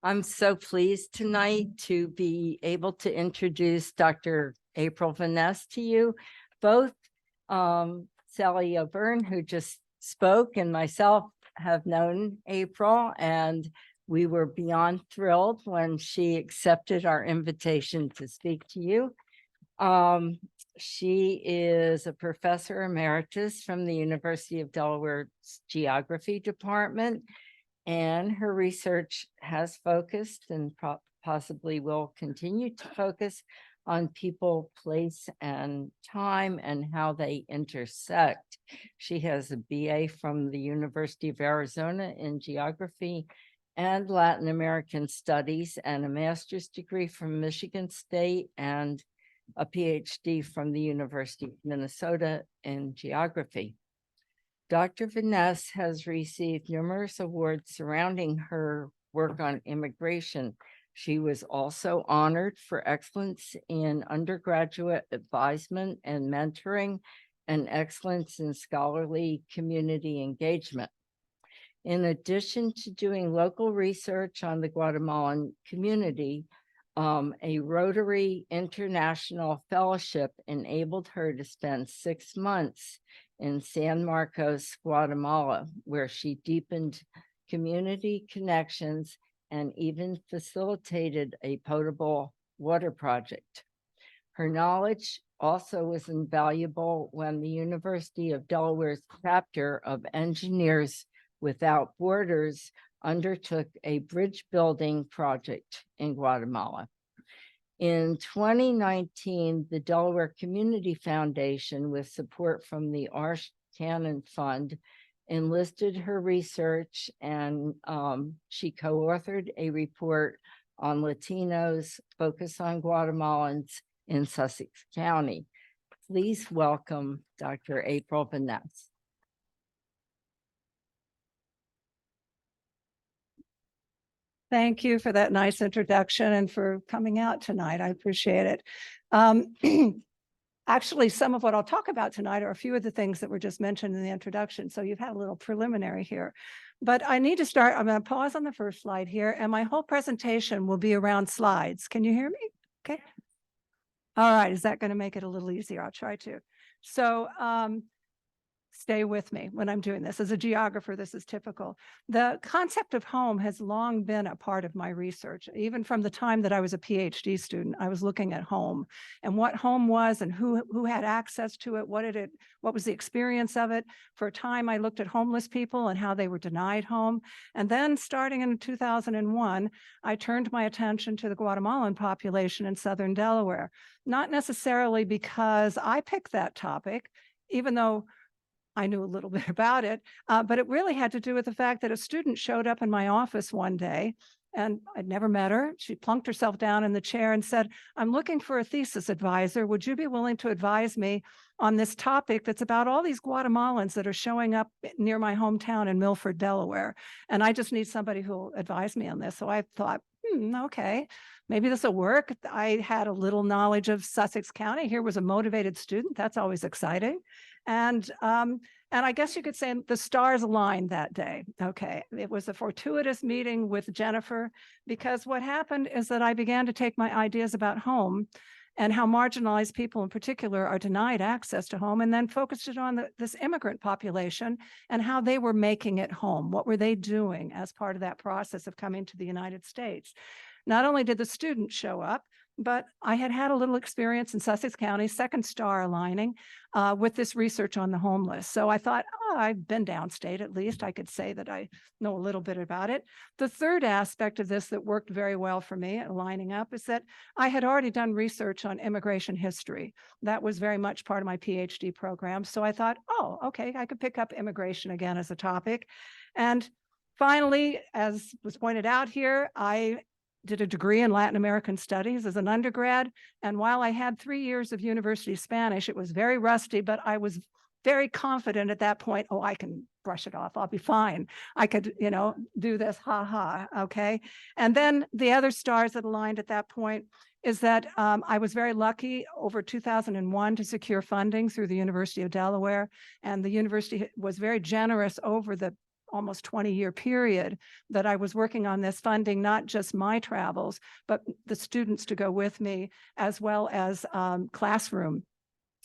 I'm so pleased tonight to be able to introduce Dr. April Veness to you. Both Sally O'Byrne, who just spoke, and myself have known April, and we were beyond thrilled when she accepted our invitation to speak to you. She is a professor emeritus from the University of Delaware's Geography Department, and her research has focused and possibly will continue to focus on people, place, and time and how they intersect. She has a BA from the University of Arizona in geography and Latin American studies, and a master's degree from Michigan State, and a PhD from the University of Minnesota in geography. Dr. Veness has received numerous awards surrounding her work on immigration. She was also honored for excellence in undergraduate advisement and mentoring, and excellence in scholarly community engagement. In addition to doing local research on the Guatemalan community, a Rotary International Fellowship enabled her to spend 6 months in San Marcos, Guatemala, where she deepened community connections and even facilitated a potable water project. Her knowledge also was invaluable when the University of Delaware's chapter of Engineers Without Borders undertook a bridge building project in Guatemala. In 2019, the Delaware Community Foundation, with support from the Arsh Cannon Fund, enlisted her research, and she co-authored a report on Latinos focus on Guatemalans in Sussex County. Please welcome Dr. April Veness. Thank you for that nice introduction and for coming out tonight. I appreciate it. Actually, some of what I'll talk about tonight are a few of the things that were just mentioned in the introduction. So you've had a little preliminary here. But I need to start. I'm going to pause on the first slide here, and my whole presentation will be around slides. Can you hear me? Okay. All right. Is that going to make it a little easier? I'll try to. So stay with me when I'm doing this. As a geographer, this is typical. The concept of home has long been a part of my research. Even from the time that I was a PhD student, I was looking at home and what home was and who had access to it, what was the experience of it. For a time, I looked at homeless people and how they were denied home. And then starting in 2001, I turned my attention to the Guatemalan population in southern Delaware, not necessarily because I picked that topic, even though I knew a little bit about it, but it really had to do with the fact that a student showed up in my office one day, and I'd never met her. She plunked herself down in the chair and said, "I'm looking for a thesis advisor. Would you be willing to advise me on this topic that's about all these Guatemalans that are showing up near my hometown in Milford, Delaware? And I just need somebody who will advise me on this." So I thought, okay, maybe this will work. I had a little knowledge of Sussex County. Here was a motivated student. That's always exciting. And I guess you could say the stars aligned that day. Okay, it was a fortuitous meeting with Jennifer, because what happened is that I began to take my ideas about home and how marginalized people in particular are denied access to home, and then focused it on this immigrant population and how they were making it home. What were they doing as part of that process of coming to the United States? Not only did the students show up, but I had a little experience in Sussex County, second star aligning with this research on the homeless. So I thought, I've been downstate, at least I could say that I know a little bit about it. The third aspect of this that worked very well for me lining up is that I had already done research on immigration history. That was very much part of my PhD program. So I thought, okay, I could pick up immigration again as a topic. And finally, as was pointed out here, I did a degree in Latin American studies as an undergrad. And while I had 3 years of university Spanish, it was very rusty, but I was very confident at that point, I can brush it off. I'll be fine. I could, do this, okay. And then the other stars that aligned at that point is that I was very lucky over 2001 to secure funding through the University of Delaware. And the university was very generous over the almost 20-year period that I was working on this, funding not just my travels, but the students to go with me, as well as classroom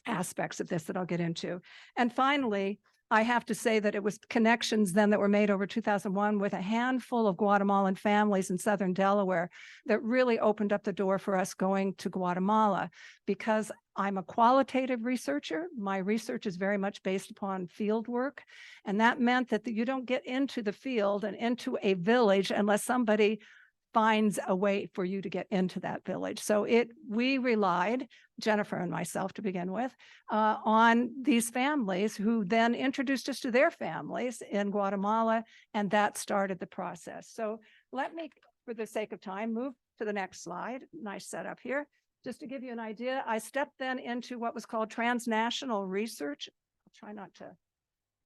aspects of this that I'll get into. And finally, I have to say that it was connections then that were made over 2001 with a handful of Guatemalan families in southern Delaware that really opened up the door for us going to Guatemala. Because I'm a qualitative researcher, my research is very much based upon field work. And that meant that you don't get into the field and into a village unless somebody finds a way for you to get into that village. So we relied, Jennifer and myself to begin with, on these families who then introduced us to their families in Guatemala, and that started the process. So let me, for the sake of time, move to the next slide. Nice setup here. Just to give you an idea, I stepped then into what was called transnational research. I'll try not to,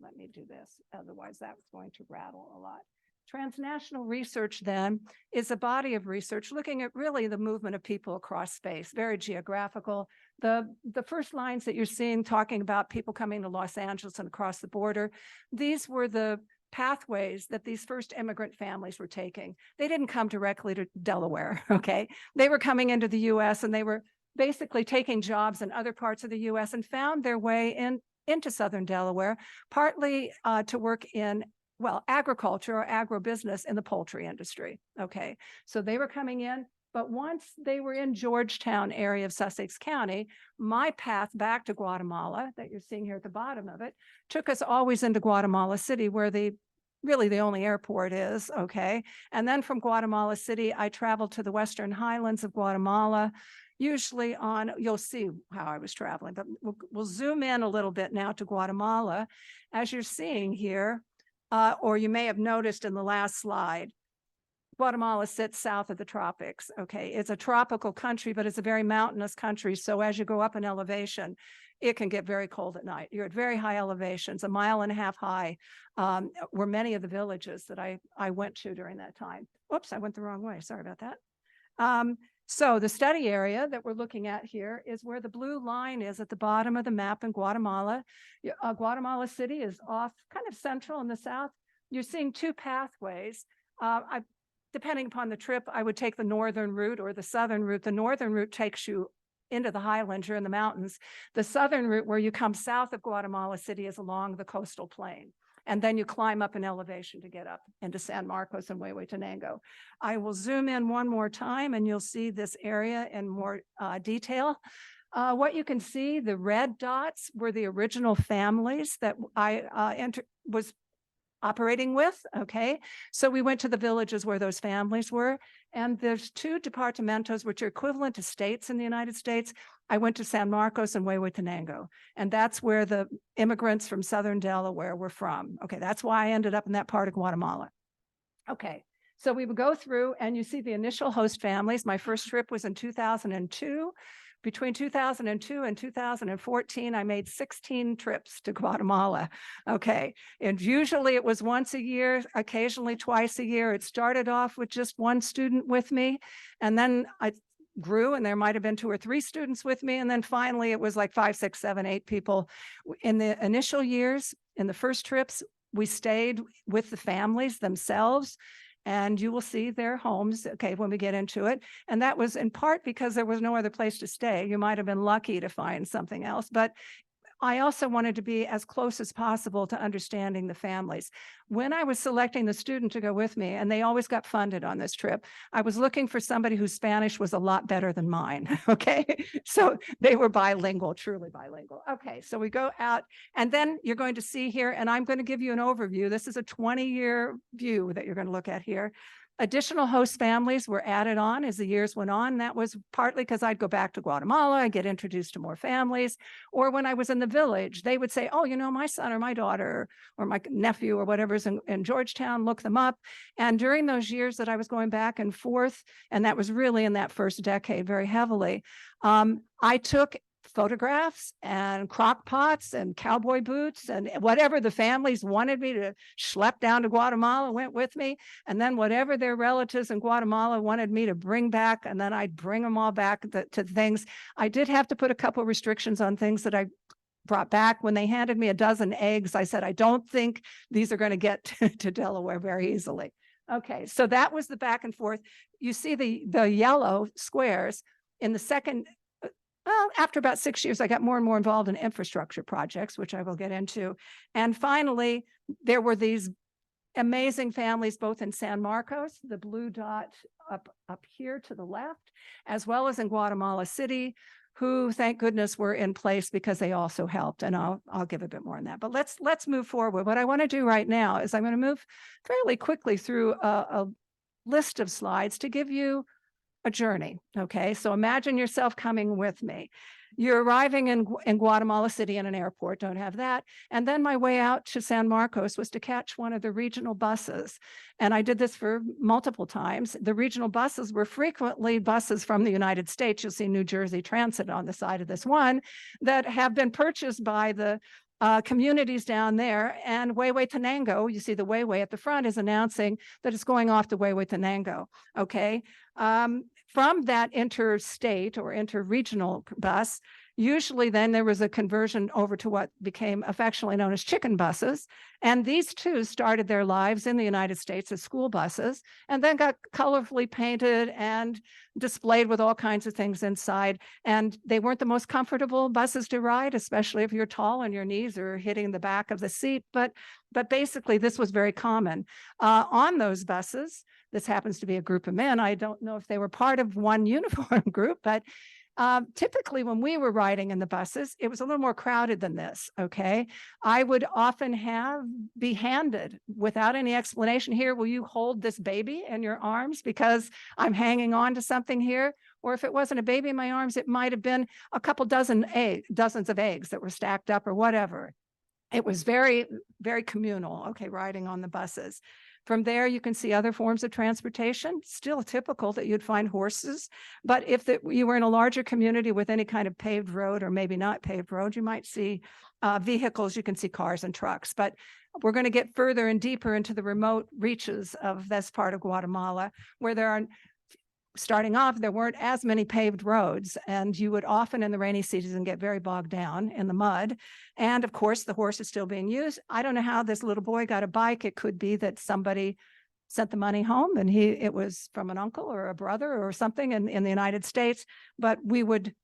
let me do this, otherwise that's going to rattle a lot. Transnational research then is a body of research looking at really the movement of people across space, very geographical. The first lines that you're seeing talking about people coming to Los Angeles and across the border, these were the pathways that these first immigrant families were taking. They didn't come directly to Delaware, okay? They were coming into the US and they were basically taking jobs in other parts of the US and found their way into southern Delaware, partly to work in agriculture or agribusiness in the poultry industry. Okay, so they were coming in, but once they were in Georgetown area of Sussex County, my path back to Guatemala that you're seeing here at the bottom of it took us always into Guatemala City, where really the only airport is, okay? And then from Guatemala City, I traveled to the Western Highlands of Guatemala, usually on, you'll see how I was traveling, but we'll zoom in a little bit now to Guatemala. As you're seeing here, or you may have noticed in the last slide, Guatemala sits south of the tropics, okay? It's a tropical country, but it's a very mountainous country. So as you go up in elevation, it can get very cold at night. You're at very high elevations, 1.5 miles high, were many of the villages that I went to during that time. Whoops, I went the wrong way. Sorry about that. So the study area that we're looking at here is where the blue line is at the bottom of the map in Guatemala. Guatemala City is off kind of central in the south. You're seeing two pathways. Depending upon the trip, I would take the northern route or the southern route. The northern route takes you into the highlands, you're in the mountains. The southern route, where you come south of Guatemala City, is along the coastal plain. And then you climb up in elevation to get up into San Marcos and Huehuetenango. I will zoom in one more time and you'll see this area in more detail. What you can see, the red dots were the original families that I was operating with, okay? So we went to the villages where those families were, and there's 2 departamentos, which are equivalent to states in the United States. I went to San Marcos and Huehuetenango, and that's where the immigrants from southern Delaware were from. Okay, that's why I ended up in that part of Guatemala. Okay, so we would go through, and you see the initial host families. My first trip was in 2002. Between 2002 and 2014, I made 16 trips to Guatemala. Okay, and usually it was once a year, occasionally twice a year. It started off with just one student with me, and then I grew, and there might have been 2 or 3 students with me, and then finally it was like 5, 6, 7, 8 people. In the initial years, in the first trips, we stayed with the families themselves. And you will see their homes, okay, when we get into it. And that was in part because there was no other place to stay. You might have been lucky to find something else, but I also wanted to be as close as possible to understanding the families. When I was selecting the student to go with me, and they always got funded on this trip, I was looking for somebody whose Spanish was a lot better than mine, okay? So they were bilingual, truly bilingual. Okay, so we go out, and then you're going to see here, and I'm going to give you an overview. This is a 20-year view that you're going to look at here. Additional host families were added on as the years went on. That was partly because I'd go back to Guatemala, I'd get introduced to more families, or when I was in the village, they would say, oh, you know, my son or my daughter or my nephew or whatever's in Georgetown, look them up. And during those years that I was going back and forth, and that was really in that first decade very heavily, I took photographs and crock pots and cowboy boots and whatever the families wanted me to schlep down to Guatemala went with me. And then whatever their relatives in Guatemala wanted me to bring back, and then I'd bring them all back to things. I did have to put a couple restrictions on things that I brought back. When they handed me a dozen eggs, I said, I don't think these are going to get to Delaware very easily. Okay, so that was the back and forth. You see the yellow squares in the second. Well, after about 6 years, I got more and more involved in infrastructure projects, which I will get into. And finally, there were these amazing families, both in San Marcos, the blue dot up here to the left, as well as in Guatemala City, who, thank goodness, were in place because they also helped. And I'll give a bit more on that. But let's move forward. What I want to do right now is I'm going to move fairly quickly through a list of slides to give you a journey. Okay, so imagine yourself coming with me. You're arriving in Guatemala City in an airport, don't have that. And then my way out to San Marcos was to catch one of the regional buses. And I did this for multiple times. The regional buses were frequently buses from the United States. You'll see New Jersey Transit on the side of this one that have been purchased by the communities down there. And Huehuetenango, you see the Huehue at the front, is announcing that it's going off to Huehuetenango. Okay. From that interstate or interregional bus, usually then there was a conversion over to what became affectionately known as chicken buses. And these two started their lives in the United States as school buses and then got colorfully painted and displayed with all kinds of things inside. And they weren't the most comfortable buses to ride, especially if you're tall and your knees are hitting the back of the seat. But basically, this was very common. On those buses, this happens to be a group of men. I don't know if they were part of one uniform group, but typically when we were riding in the buses, it was a little more crowded than this, okay? I would often be handed without any explanation, here, will you hold this baby in your arms because I'm hanging on to something here? Or if it wasn't a baby in my arms, it might have been a couple dozens of eggs that were stacked up or whatever. It was very, very communal, okay, riding on the buses. From there, you can see other forms of transportation, still typical that you'd find horses. But if you were in a larger community with any kind of paved road or maybe not paved road, you might see vehicles, you can see cars and trucks. But we're going to get further and deeper into the remote reaches of this part of Guatemala, where starting off, there weren't as many paved roads, and you would often in the rainy season get very bogged down in the mud. And of course, the horse is still being used. I don't know how this little boy got a bike. It could be that somebody sent the money home and it was from an uncle or a brother or something in the United States, but we would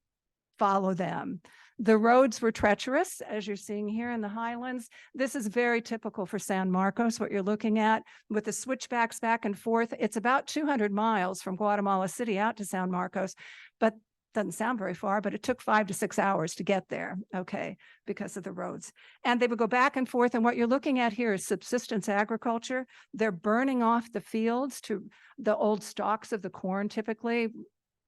follow them. The roads were treacherous, as you're seeing here in the highlands. This is very typical for San Marcos, what you're looking at with the switchbacks back and forth. It's about 200 miles from Guatemala City out to San Marcos, but doesn't sound very far, but it took 5 to 6 hours to get there, okay, because of the roads. And they would go back and forth. And what you're looking at here is subsistence agriculture. They're burning off the fields to the old stalks of the corn, typically,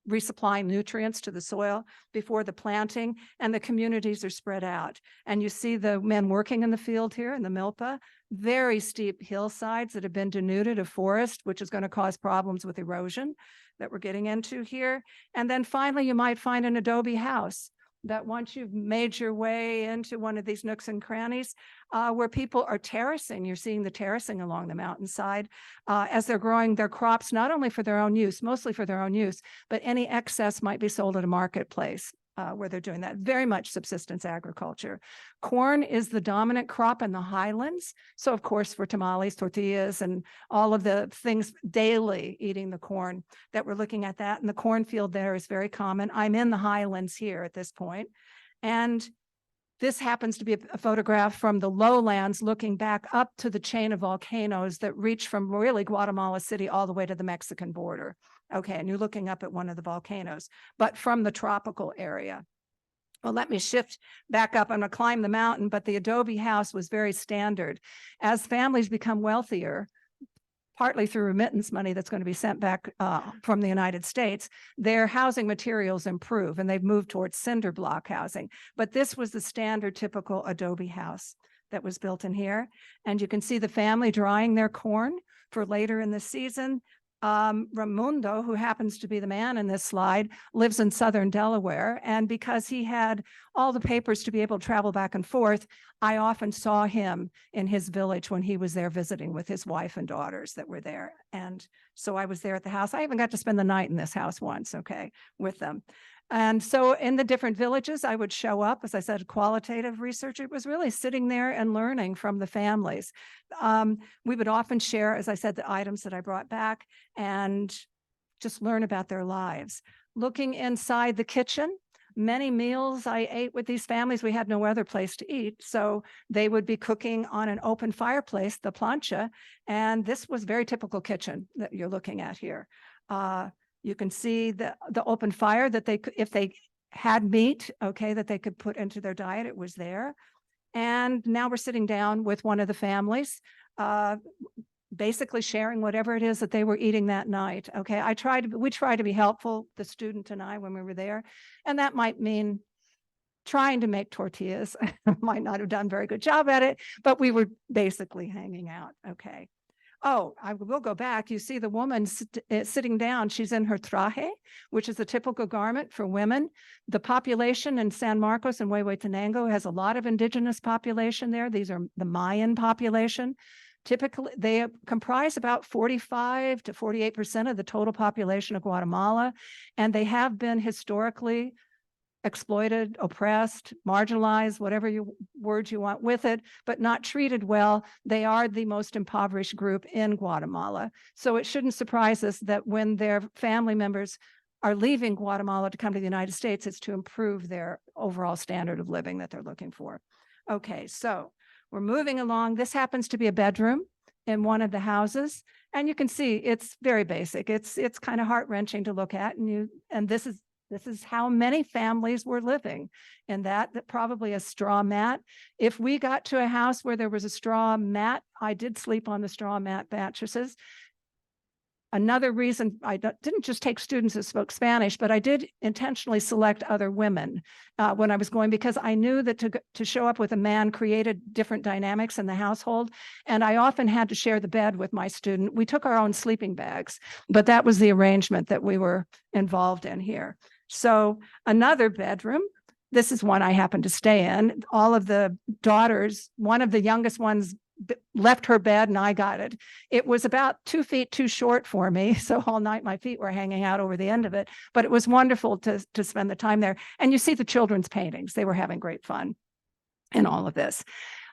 resupplying nutrients to the soil before the planting, and the communities are spread out. And you see the men working in the field here in the milpa, very steep hillsides that have been denuded of forest, which is going to cause problems with erosion that we're getting into here. And then finally, you might find an adobe house that once you've made your way into one of these nooks and crannies where people are terracing, you're seeing the terracing along the mountainside as they're growing their crops, not only for their own use, mostly for their own use, but any excess might be sold at a marketplace where they're doing that. Very much subsistence agriculture. Corn is the dominant crop in the highlands. So of course, for tamales, tortillas, and all of the things daily eating the corn that we're looking at that. And the cornfield there is very common. I'm in the highlands here at this point. And this happens to be a photograph from the lowlands looking back up to the chain of volcanoes that reach from really Guatemala City all the way to the Mexican border. Okay, and you're looking up at one of the volcanoes, but from the tropical area. Well, let me shift back up. I'm going to climb the mountain, but the adobe house was very standard. As families become wealthier, partly through remittance money that's going to be sent back from the United States, their housing materials improve, and they've moved towards cinder block housing. But this was the standard typical adobe house that was built in here. And you can see the family drying their corn for later in the season. Raimundo, who happens to be the man in this slide, lives in southern Delaware. And because he had all the papers to be able to travel back and forth, I often saw him in his village when he was there visiting with his wife and daughters that were there. And so I was there at the house. I even got to spend the night in this house once, okay, with them. And so in the different villages, I would show up, as I said, qualitative research. It was really sitting there and learning from the families. We would often share, as I said, the items that I brought back and just learn about their lives. Looking inside the kitchen, many meals I ate with these families, we had no other place to eat. So they would be cooking on an open fireplace, the plancha, and this was very typical kitchen that you're looking at here. You can see the open fire that they could, if they had meat, okay, that they could put into their diet, it was there. And now we're sitting down with one of the families, basically sharing whatever it is that they were eating that night. Okay, we tried to be helpful, the student and I, when we were there. And that might mean trying to make tortillas. Might not have done a very good job at it, but we were basically hanging out. Okay. Oh, I will go back. You see the woman sitting down. She's in her traje, which is a typical garment for women. The population in San Marcos and Huehuetenango has a lot of indigenous population there. These are the Mayan population. Typically, they comprise about 45 to 48% of the total population of Guatemala, and they have been historically exploited, oppressed, marginalized, whatever word you want with it, but not treated well. They are the most impoverished group in Guatemala. So it shouldn't surprise us that when their family members are leaving Guatemala to come to the United States, it's to improve their overall standard of living that they're looking for. Okay, so we're moving along. This happens to be a bedroom in one of the houses, and you can see it's very basic. It's kind of heart-wrenching to look at, and this is how many families were living in that probably a straw mat. If we got to a house where there was a straw mat, I did sleep on the straw mat mattresses. Another reason I didn't just take students that spoke Spanish, but I did intentionally select other women when I was going, because I knew that to show up with a man created different dynamics in the household. And I often had to share the bed with my student. We took our own sleeping bags, but that was the arrangement that we were involved in here. So another bedroom. This is one I happened to stay in. All of the daughters, one of the youngest ones left her bed and I got it. It was about 2 feet too short for me. So all night my feet were hanging out over the end of it, but it was wonderful to spend the time there. And you see the children's paintings. They were having great fun in all of this.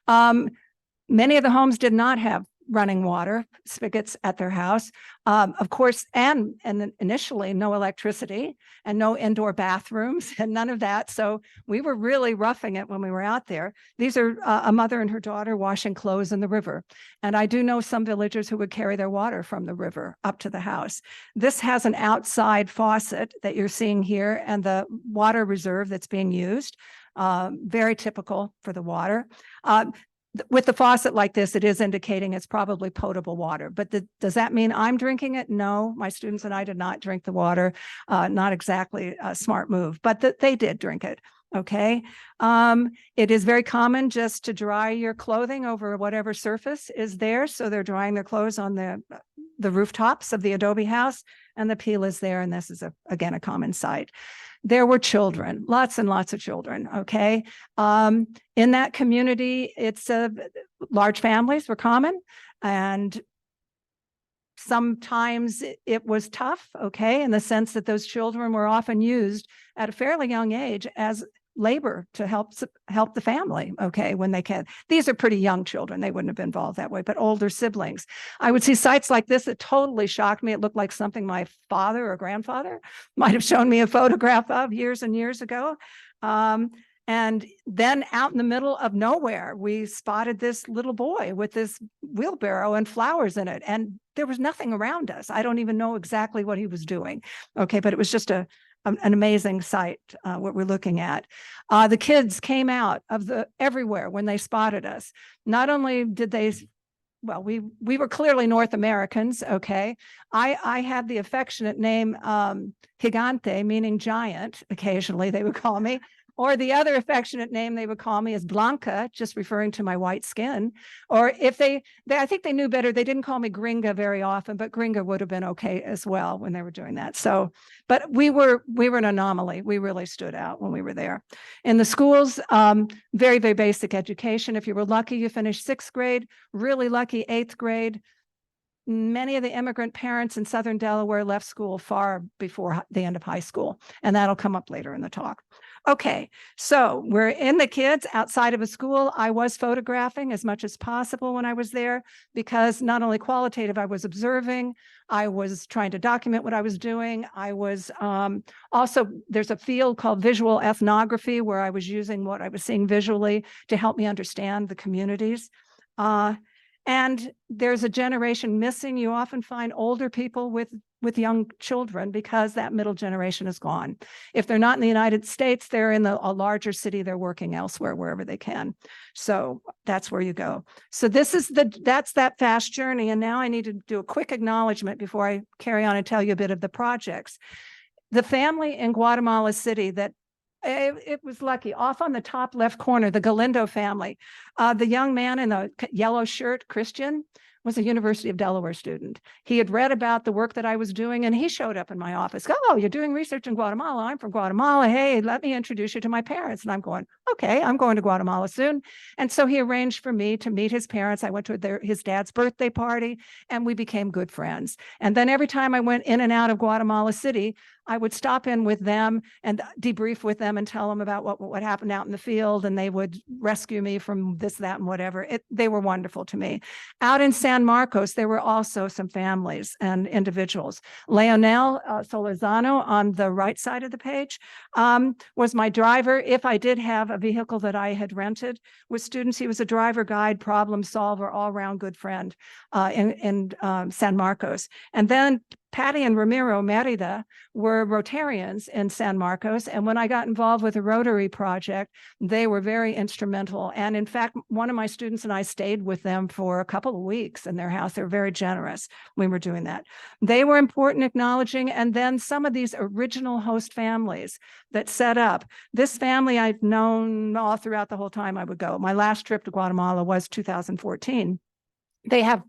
Many of the homes did not have running water spigots at their house, of course, and initially no electricity and no indoor bathrooms and none of that. So we were really roughing it when we were out there. These are a mother and her daughter washing clothes in the river. And I do know some villagers who would carry their water from the river up to the house. This has an outside faucet that you're seeing here and the water reserve that's being used. Very typical for the water. With the faucet like this, it is indicating it's probably potable water, but does that mean I'm drinking it? No, my students and I did not drink the water. Not exactly a smart move, but they did drink it. Okay. It is very common just to dry your clothing over whatever surface is there. So they're drying their clothes on the rooftops of the adobe house, and the peel is there. And this is again a common sight. There were children, lots and lots of children. Okay. In that community, it's large families were common, and sometimes it was tough. Okay. In the sense that those children were often used at a fairly young age as labor to help the family. Okay. When they can, these are pretty young children. They wouldn't have been involved that way, but older siblings. I would see sites like this that totally shocked me. It looked like something my father or grandfather might have shown me a photograph of years and years ago. And then out in the middle of nowhere, we spotted this little boy with this wheelbarrow and flowers in it. And there was nothing around us. I don't even know exactly what he was doing. Okay. But it was just an amazing sight, what we're looking at. The kids came out of everywhere when they spotted us. Not only did they, well, we were clearly North Americans, okay? I had the affectionate name Gigante, meaning giant, occasionally they would call me. Or the other affectionate name they would call me is Blanca, just referring to my white skin. Or if I think they knew better, they didn't call me Gringa very often, but Gringa would have been okay as well when they were doing that. So, but we were an anomaly. We really stood out when we were there. In the schools, very, very basic education. If you were lucky, you finished 6th grade, really lucky 8th grade. many of the immigrant parents in Southern Delaware left school far before the end of high school, and that'll come up later in the talk. Okay, so we're in the kids outside of a school. I was photographing as much as possible when I was there, because not only qualitative, I was observing, I was trying to document what I was doing. I was also, there's a field called visual ethnography where I was using what I was seeing visually to help me understand the communities. And there's a generation missing. You often find older people with young children because that middle generation is gone. If they're not in the United States, they're in a larger city, they're working elsewhere, wherever they can. So that's where you go. So that's that fast journey. And now I need to do a quick acknowledgement before I carry on and tell you a bit of the projects. The family in Guatemala City that it was lucky. Off on the top left corner, the Galindo family. The young man in the yellow shirt, Christian, was a University of Delaware student. He had read about the work that I was doing, and he showed up in my office. Oh, you're doing research in Guatemala. I'm from Guatemala. Hey, let me introduce you to my parents. And I'm going, okay, I'm going to Guatemala soon. And so he arranged for me to meet his parents. I went to his dad's birthday party, and we became good friends. And then every time I went in and out of Guatemala City, I would stop in with them and debrief with them and tell them about what happened out in the field, and they would rescue me from this, that, and whatever. They were wonderful to me. Out in San Marcos, there were also some families and individuals. Leonel Solorzano on the right side of the page was my driver. If I did have a vehicle that I had rented with students, he was a driver, guide, problem solver, all-around good friend in San Marcos. And then Patty and Ramiro Merida were Rotarians in San Marcos. And when I got involved with the Rotary project, they were very instrumental. And in fact, one of my students and I stayed with them for a couple of weeks in their house. They were very generous when we were doing that. They were important acknowledging. And then some of these original host families that set up. This family I've known all throughout the whole time I would go. My last trip to Guatemala was 2014. They have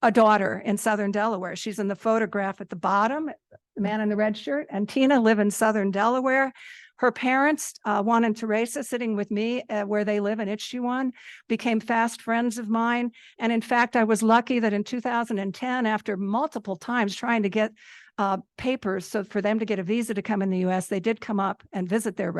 a daughter in Southern Delaware. She's in the photograph at the bottom, the man in the red shirt, and Tina live in Southern Delaware. Her parents, Juan and Teresa, sitting with me where they live in Ichchuan, became fast friends of mine. And in fact, I was lucky that in 2010, after multiple times trying to get papers so for them to get a visa to come in the US, they did come up and visit their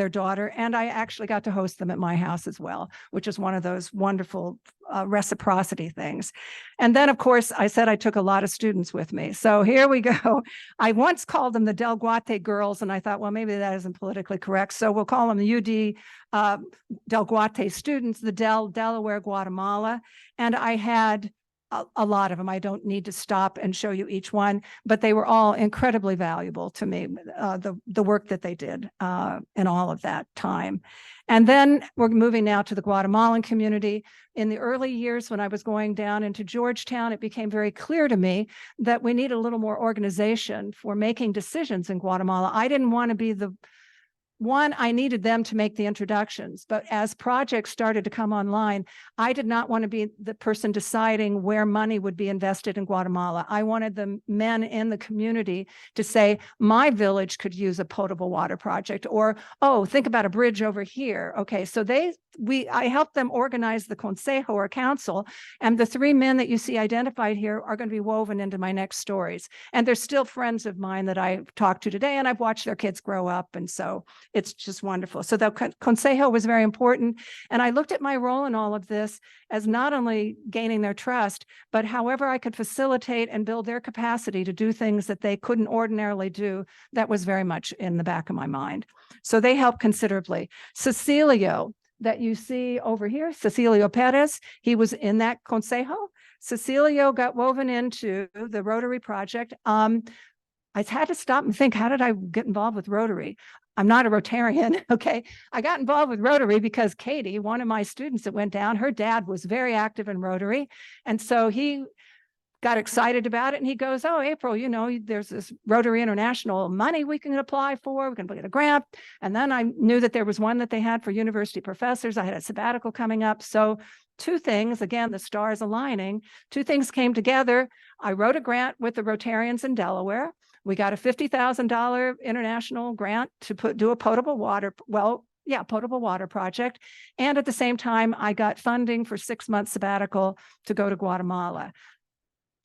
daughter. And I actually got to host them at my house as well, which is one of those wonderful reciprocity things. And then, of course, I said I took a lot of students with me. So here we go. I once called them the Del Guate girls, and I thought, well, maybe that isn't politically correct. So we'll call them the UD Del Guate students, the Delaware-Guatemala. And I had a lot of them. I don't need to stop and show you each one, but they were all incredibly valuable to me, the work that they did in all of that time. And then we're moving now to the Guatemalan community. In the early years when I was going down into Georgetown, it became very clear to me that we need a little more organization for making decisions in Guatemala. I didn't want to be I needed them to make the introductions, but as projects started to come online, I did not want to be the person deciding where money would be invested in Guatemala. I wanted the men in the community to say, my village could use a potable water project, or, oh, think about a bridge over here. Okay, so I helped them organize the consejo or council, and the three men that you see identified here are going to be woven into my next stories. And they're still friends of mine that I've talked to today, and I've watched their kids grow up. And so it's just wonderful. So the consejo was very important. And I looked at my role in all of this as not only gaining their trust, but however I could facilitate and build their capacity to do things that they couldn't ordinarily do. That was very much in the back of my mind. So they helped considerably. Cecilio, that you see over here, Cecilio Perez, he was in that consejo. Cecilio got woven into the Rotary project. I had to stop and think, how did I get involved with Rotary? I'm not a Rotarian, okay? I got involved with Rotary because Katie, one of my students that went down, her dad was very active in Rotary. And so he got excited about it, and he goes, oh, April, there's this Rotary International money we can apply for. We can get a grant. And then I knew that there was one that they had for university professors. I had a sabbatical coming up. So two things, again, the stars aligning, two things came together. I wrote a grant with the Rotarians in Delaware. We got a $50,000 international grant to do a potable water project. And at the same time, I got funding for 6 months sabbatical to go to Guatemala.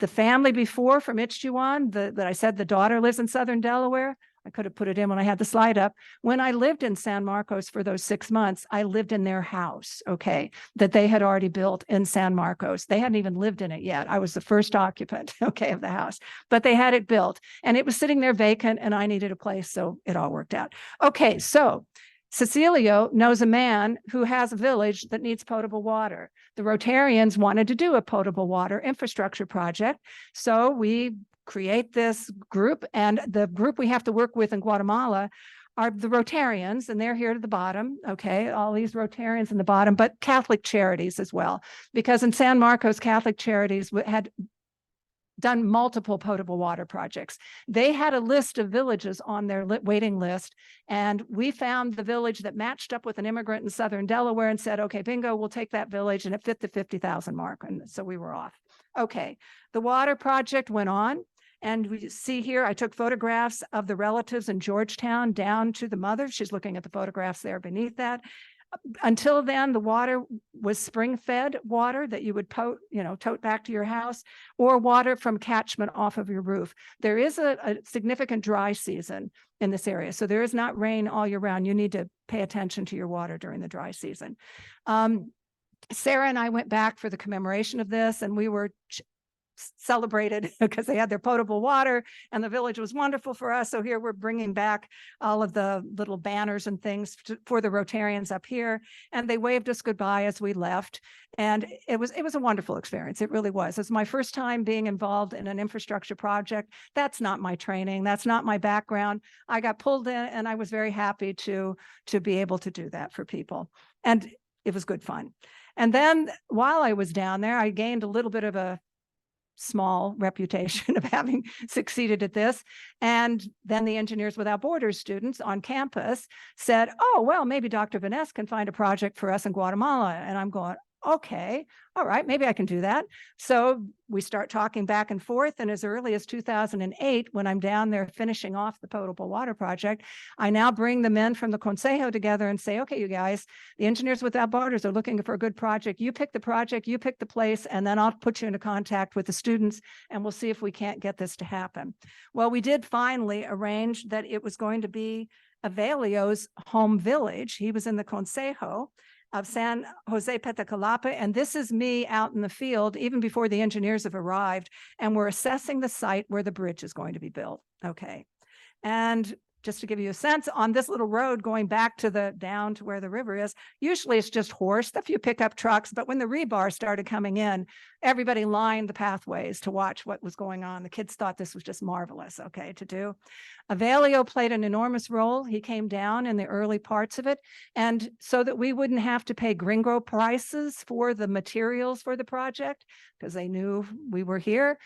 The family before from Ichjuan, that I said the daughter lives in southern Delaware. I could have put it in when I had the slide up. When I lived in San Marcos for those 6 months, I lived in their house, okay, that they had already built in San Marcos. They hadn't even lived in it yet. I was the first occupant, okay, of the house, but they had it built and it was sitting there vacant and I needed a place. So it all worked out. Okay, so Cecilio knows a man who has a village that needs potable water. The Rotarians wanted to do a potable water infrastructure project. So we create this group, and the group we have to work with in Guatemala are the Rotarians, and they're here to the bottom, okay, all these Rotarians in the bottom, but Catholic Charities as well, because in San Marcos, Catholic Charities had done multiple potable water projects. They had a list of villages on their waiting list, and we found the village that matched up with an immigrant in southern Delaware and said, okay, bingo, we'll take that village, and it fit the 50,000 mark, and so we were off. Okay, the water project went on. And we see here, I took photographs of the relatives in Georgetown down to the mother. She's looking at the photographs there beneath that. Until then, the water was spring-fed water that you would tote back to your house, or water from catchment off of your roof. There is a significant dry season in this area, so there is not rain all year round. You need to pay attention to your water during the dry season. Sarah and I went back for the commemoration of this, and we were celebrated because they had their potable water and the village was wonderful for us. So here we're bringing back all of the little banners and things for the Rotarians up here, and they waved us goodbye as we left. And it was a wonderful experience. It really was. It's my first time being involved in an infrastructure project. That's not my training. That's not my background. I got pulled in and I was very happy to be able to do that for people. And it was good fun. And then while I was down there, I gained a little bit of a small reputation of having succeeded at this. And then the Engineers Without Borders students on campus said, oh, well, maybe Dr. Veness can find a project for us in Guatemala. And I'm going, okay, all right, maybe I can do that. So we start talking back and forth. And as early as 2008, when I'm down there finishing off the potable water project, I now bring the men from the Consejo together and say, okay, you guys, the Engineers Without Borders are looking for a good project. You pick the project, you pick the place, and then I'll put you into contact with the students and we'll see if we can't get this to happen. Well, we did finally arrange that it was going to be Avelio's home village. He was in the Consejo of San Jose Petacalapa. And this is me out in the field, even before the engineers have arrived, and we're assessing the site where the bridge is going to be built. Okay. And just to give you a sense, on this little road going back to down to where the river is, usually it's just horse, a few pickup trucks, but when the rebar started coming in, everybody lined the pathways to watch what was going on. The kids thought this was just marvelous, okay, to do. Avelio played an enormous role. He came down in the early parts of it, and so that we wouldn't have to pay gringo prices for the materials for the project, because they knew we were here,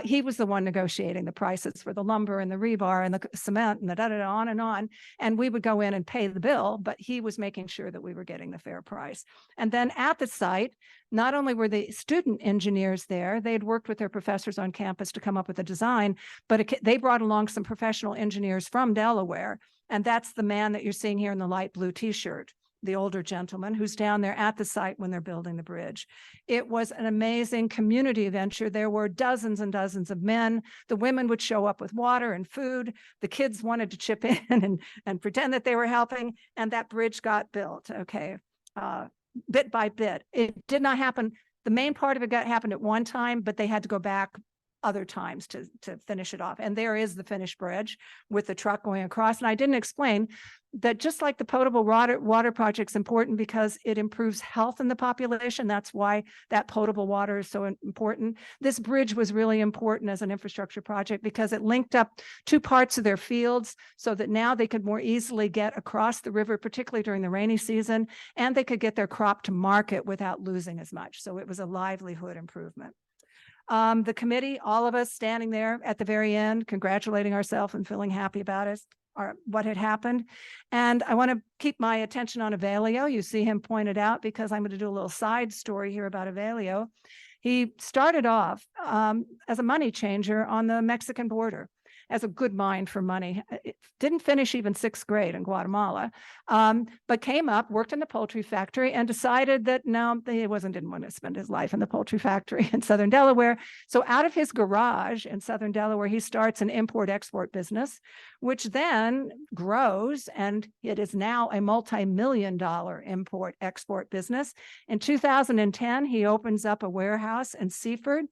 he was the one negotiating the prices for the lumber and the rebar and the cement and the da-da-da, on, and we would go in and pay the bill, but he was making sure that we were getting the fair price. And then at the site, not only were the student engineers there, they had worked with their professors on campus to come up with a design, but they brought along some professional engineers from Delaware. And that's the man that you're seeing here in the light blue t-shirt, the older gentleman who's down there at the site when they're building the bridge. It was an amazing community venture. There were dozens and dozens of men. The women would show up with water and food. The kids wanted to chip in and pretend that they were helping, and that bridge got built, okay, bit by bit. It did not happen. The main part of it happened at one time, but they had to go back other times to finish it off. And there is the finished bridge with the truck going across. And I didn't explain that just like the potable water project's important because it improves health in the population. That's why that potable water is so important. This bridge was really important as an infrastructure project because it linked up two parts of their fields so that now they could more easily get across the river, particularly during the rainy season, and they could get their crop to market without losing as much. So it was a livelihood improvement. The committee, all of us standing there at the very end, congratulating ourselves and feeling happy about it, or what had happened. And I want to keep my attention on Avelio. You see him pointed out because I'm going to do a little side story here about Avelio. He started off as a money changer on the Mexican border. has a good mind for money. Didn't finish even 6th grade in Guatemala, but came up, worked in the poultry factory, and decided that no, he didn't want to spend his life in the poultry factory in Southern Delaware. So out of his garage in Southern Delaware, he starts an import-export business, which then grows, and it is now a multi-million-dollar import-export business. In 2010, he opens up a warehouse in Seaford.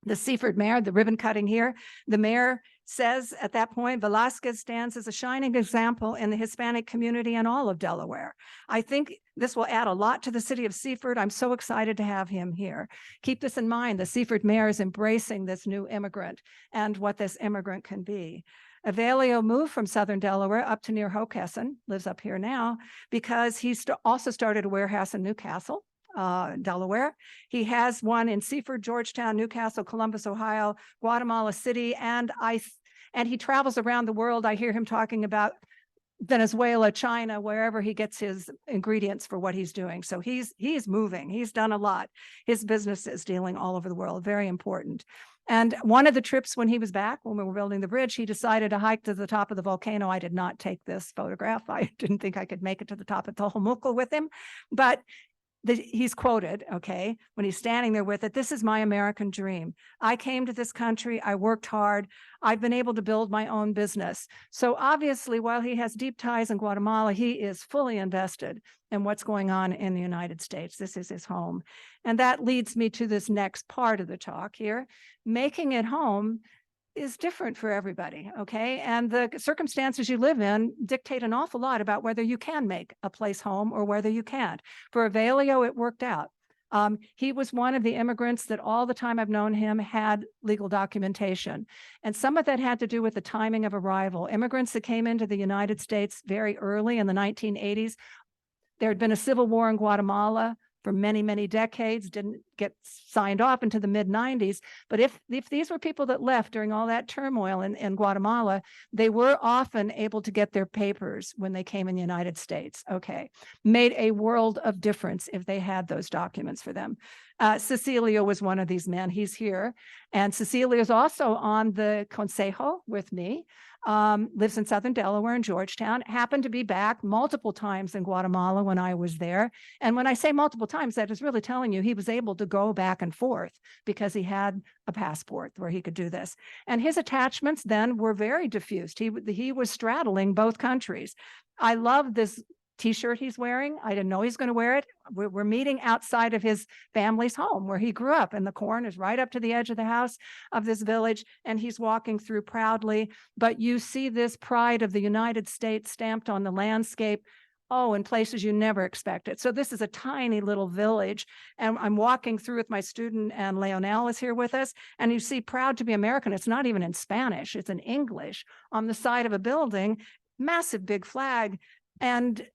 The Seaford mayor, the ribbon cutting here, the mayor says at that point, Velasquez stands as a shining example in the Hispanic community and all of Delaware. I think this will add a lot to the city of Seaford. I'm so excited to have him here. Keep this in mind. The Seaford mayor is embracing this new immigrant and what this immigrant can be. Avelio moved from Southern Delaware up to near Hockessin, lives up here now, because he also started a warehouse in Newcastle, Delaware. He has one in Seaford, Georgetown, Newcastle, Columbus, Ohio, Guatemala City, and he travels around the world. I hear him talking about Venezuela, China, wherever he gets his ingredients for what he's doing. So he's moving. He's done a lot. His business is dealing all over the world. Very important. And one of the trips when he was back, when we were building the bridge, he decided to hike to the top of the volcano. I did not take this photograph. I didn't think I could make it to the top of Tojomulco with him, but he's quoted, okay, when he's standing there with it, "This is my American dream. I came to this country, I worked hard, I've been able to build my own business." So obviously, while he has deep ties in Guatemala, he is fully invested in what's going on in the United States. This is his home. And that leads me to this next part of the talk here. Making it home is different for everybody, okay? And the circumstances you live in dictate an awful lot about whether you can make a place home or whether you can't. For Avelio, it worked out. He was one of the immigrants that all the time I've known him had legal documentation. And some of that had to do with the timing of arrival. Immigrants that came into the United States very early in the 1980s, there had been a civil war in Guatemala for many, many decades, didn't get signed off into the mid-90s. But if these were people that left during all that turmoil in Guatemala, they were often able to get their papers when they came in the United States. Okay, made a world of difference if they had those documents for them. Cecilio was one of these men. He's here. And Cecilio is also on the Consejo with me. Lives in Southern Delaware in Georgetown, happened to be back multiple times in Guatemala when I was there. And when I say multiple times, that is really telling you he was able to go back and forth because he had a passport where he could do this. And his attachments then were very diffused. He was straddling both countries. I love this T-shirt he's wearing. I didn't know he's going to wear it. We're meeting outside of his family's home where he grew up, and the corn is right up to the edge of the house of this village, and he's walking through proudly. But you see this pride of the United States stamped on the landscape, oh, in places you never expect it. So this is a tiny little village, and I'm walking through with my student, and Leonel is here with us, and you see proud to be American. It's not even in Spanish, it's in English on the side of a building, massive big flag. And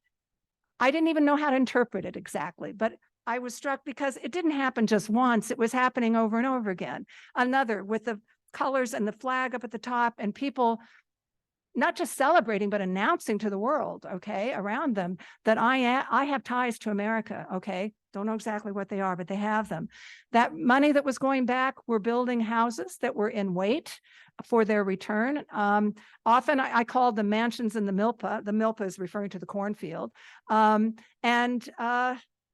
I didn't even know how to interpret it exactly, but I was struck because it didn't happen just once. It was happening over and over again. Another with the colors and the flag up at the top, and people not just celebrating, but announcing to the world, okay, around them that I have ties to America, okay? Don't know exactly what they are, but they have them. That money that was going back, we're building houses that were in wait for their return. Often I called them mansions in the milpa. The milpa is referring to the cornfield.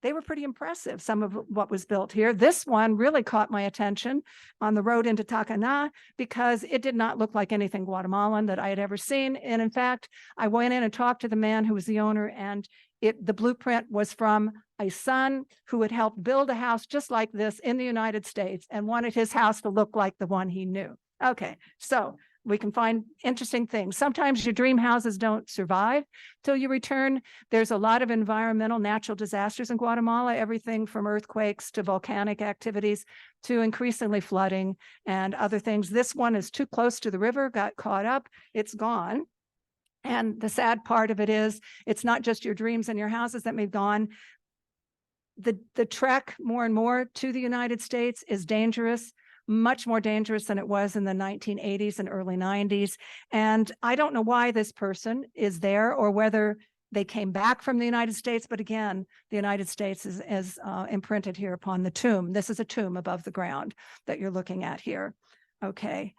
They were pretty impressive, some of what was built here. This one really caught my attention on the road into Tacana because it did not look like anything Guatemalan that I had ever seen. And in fact, I went in and talked to the man who was the owner, and the blueprint was from a son who had helped build a house just like this in the United States and wanted his house to look like the one he knew. Okay, so we can find interesting things. Sometimes your dream houses don't survive till you return. There's a lot of environmental, natural disasters in Guatemala, everything from earthquakes to volcanic activities to increasingly flooding and other things. This one is too close to the river, got caught up, it's gone. And the sad part of it is, it's not just your dreams and your houses that may have gone. The trek more and more to the United States is dangerous, much more dangerous than it was in the 1980s and early 90s. And I don't know why this person is there or whether they came back from the United States. But again, the United States is imprinted here upon the tomb. This is a tomb above the ground that you're looking at here. Okay.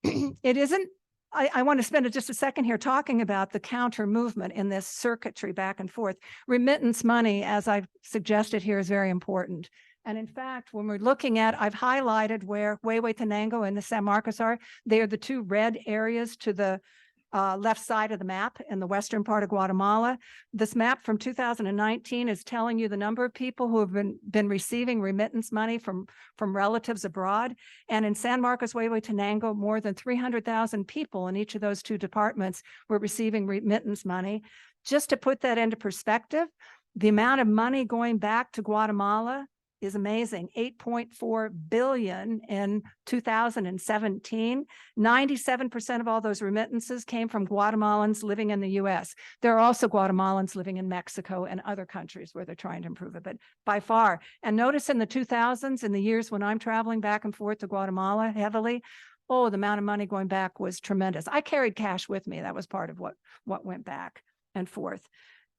it isn't, I want to spend just a second here talking about the counter movement in this circuitry back and forth. Remittance money, as I've suggested here, is very important. And in fact, when we're looking at, I've highlighted where Huehuetenango and the San Marcos are. They are the two red areas to the left side of the map in the western part of Guatemala. This map from 2019 is telling you the number of people who have been receiving remittance money from relatives abroad. And in San Marcos, Huehuetenango, more than 300,000 people in each of those two departments were receiving remittance money. Just to put that into perspective, the amount of money going back to Guatemala is amazing. 8.4 billion in 2017. 97% of all those remittances came from Guatemalans living in the US. There are also Guatemalans living in Mexico and other countries where they're trying to improve it, but by far. And notice in the 2000s, in the years when I'm traveling back and forth to Guatemala heavily, oh, the amount of money going back was tremendous. I carried cash with me. That was part of what went back and forth.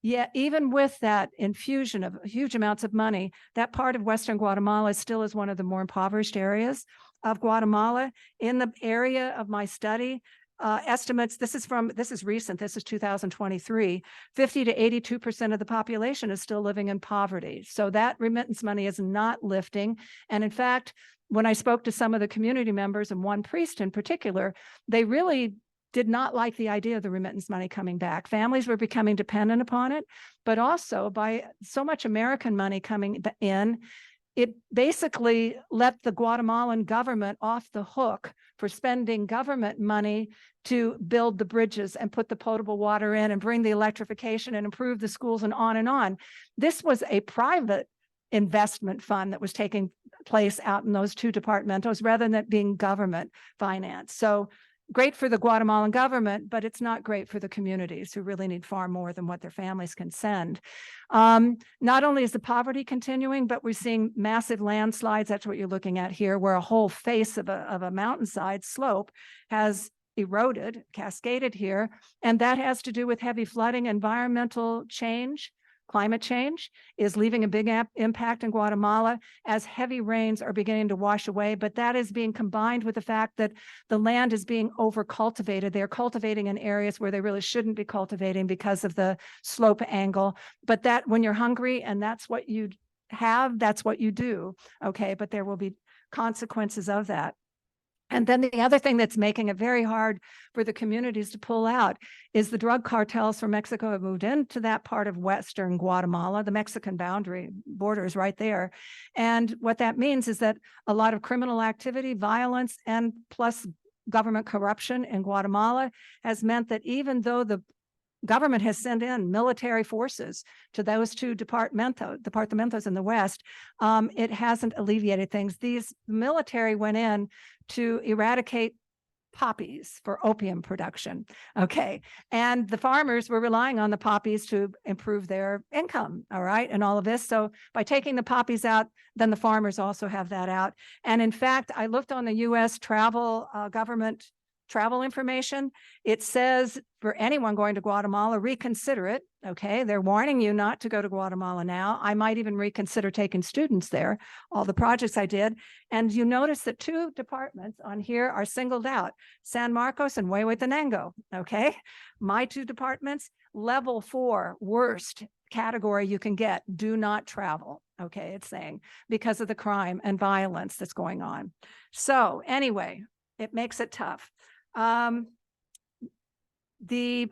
Yet, even with that infusion of huge amounts of money, that part of Western Guatemala still is one of the more impoverished areas of Guatemala. In the area of my study, estimates, this is recent, this is 2023, 50 to 82% of the population is still living in poverty. So that remittance money is not lifting. And in fact, when I spoke to some of the community members and one priest in particular, they really did not like the idea of the remittance money coming back. Families were becoming dependent upon it, but also by so much American money coming in, it basically let the Guatemalan government off the hook for spending government money to build the bridges and put the potable water in and bring the electrification and improve the schools and on and on. This was a private investment fund that was taking place out in those two departamentos rather than it being government finance. So great for the Guatemalan government, but it's not great for the communities who really need far more than what their families can send. Not only is the poverty continuing, but we're seeing massive landslides. That's what you're looking at here, where a whole face of a mountainside slope has eroded, cascaded here. And that has to do with heavy flooding, environmental change. Climate change is leaving a big impact in Guatemala as heavy rains are beginning to wash away, but that is being combined with the fact that the land is being over-cultivated. They're cultivating in areas where they really shouldn't be cultivating because of the slope angle. But that when you're hungry and that's what you have, that's what you do, okay? But there will be consequences of that. And then the other thing that's making it very hard for the communities to pull out is the drug cartels from Mexico have moved into that part of Western Guatemala. The Mexican boundary border is right there. And what that means is that a lot of criminal activity, violence, and plus government corruption in Guatemala has meant that even though the government has sent in military forces to those two departamentos in the West, it hasn't alleviated things. These military went in to eradicate poppies for opium production, okay? And the farmers were relying on the poppies to improve their income, all right, and all of this. So by taking the poppies out, then the farmers also have that out. And in fact, I looked on the US government travel information. It says for anyone going to Guatemala, reconsider it, okay? They're warning you not to go to Guatemala now. I might even reconsider taking students there, all the projects I did. And you notice that two departments on here are singled out, San Marcos and Huehuetenango, okay? My two departments, level 4, worst category you can get, do not travel, okay, it's saying, because of the crime and violence that's going on. So anyway, it makes it tough. The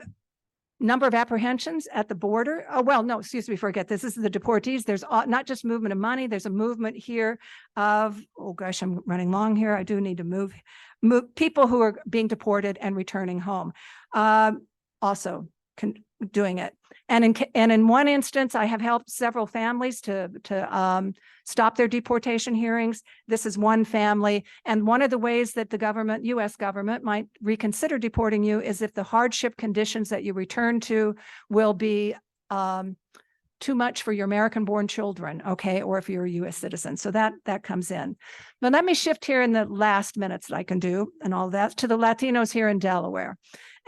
number of apprehensions at the border. Oh, well, no, excuse me, forget this. This is the deportees. There's not just movement of money. There's a movement here of, oh gosh, I'm running long here. I do need to move people who are being deported and returning home. Also doing it. And in one instance, I have helped several families to stop their deportation hearings. This is one family. And one of the ways that the government, US government, might reconsider deporting you is if the hardship conditions that you return to will be too much for your American-born children, okay, or if you're a US citizen. So that comes in. But let me shift here in the last minutes that I can do and all that to the Latinos here in Delaware.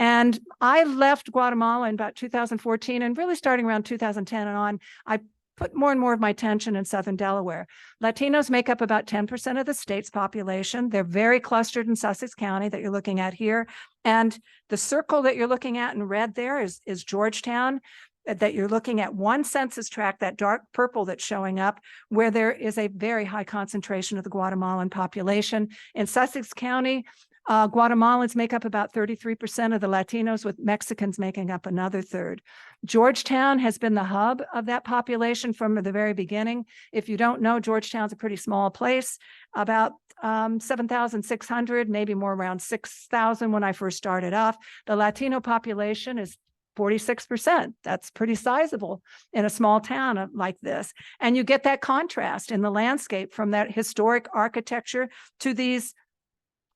And I left Guatemala in about 2014, and really starting around 2010 and on, I put more and more of my attention in Southern Delaware. Latinos make up about 10% of the state's population. They're very clustered in Sussex County that you're looking at here. And the circle that you're looking at in red there is Georgetown, that you're looking at one census tract, that dark purple that's showing up, where there is a very high concentration of the Guatemalan population. In Sussex County, Guatemalans make up about 33% of the Latinos, with Mexicans making up another third. Georgetown has been the hub of that population from the very beginning. If you don't know, Georgetown's a pretty small place, about 7,600, maybe more, around 6,000 when I first started off. The Latino population is 46%. That's pretty sizable in a small town like this. And you get that contrast in the landscape from that historic architecture to these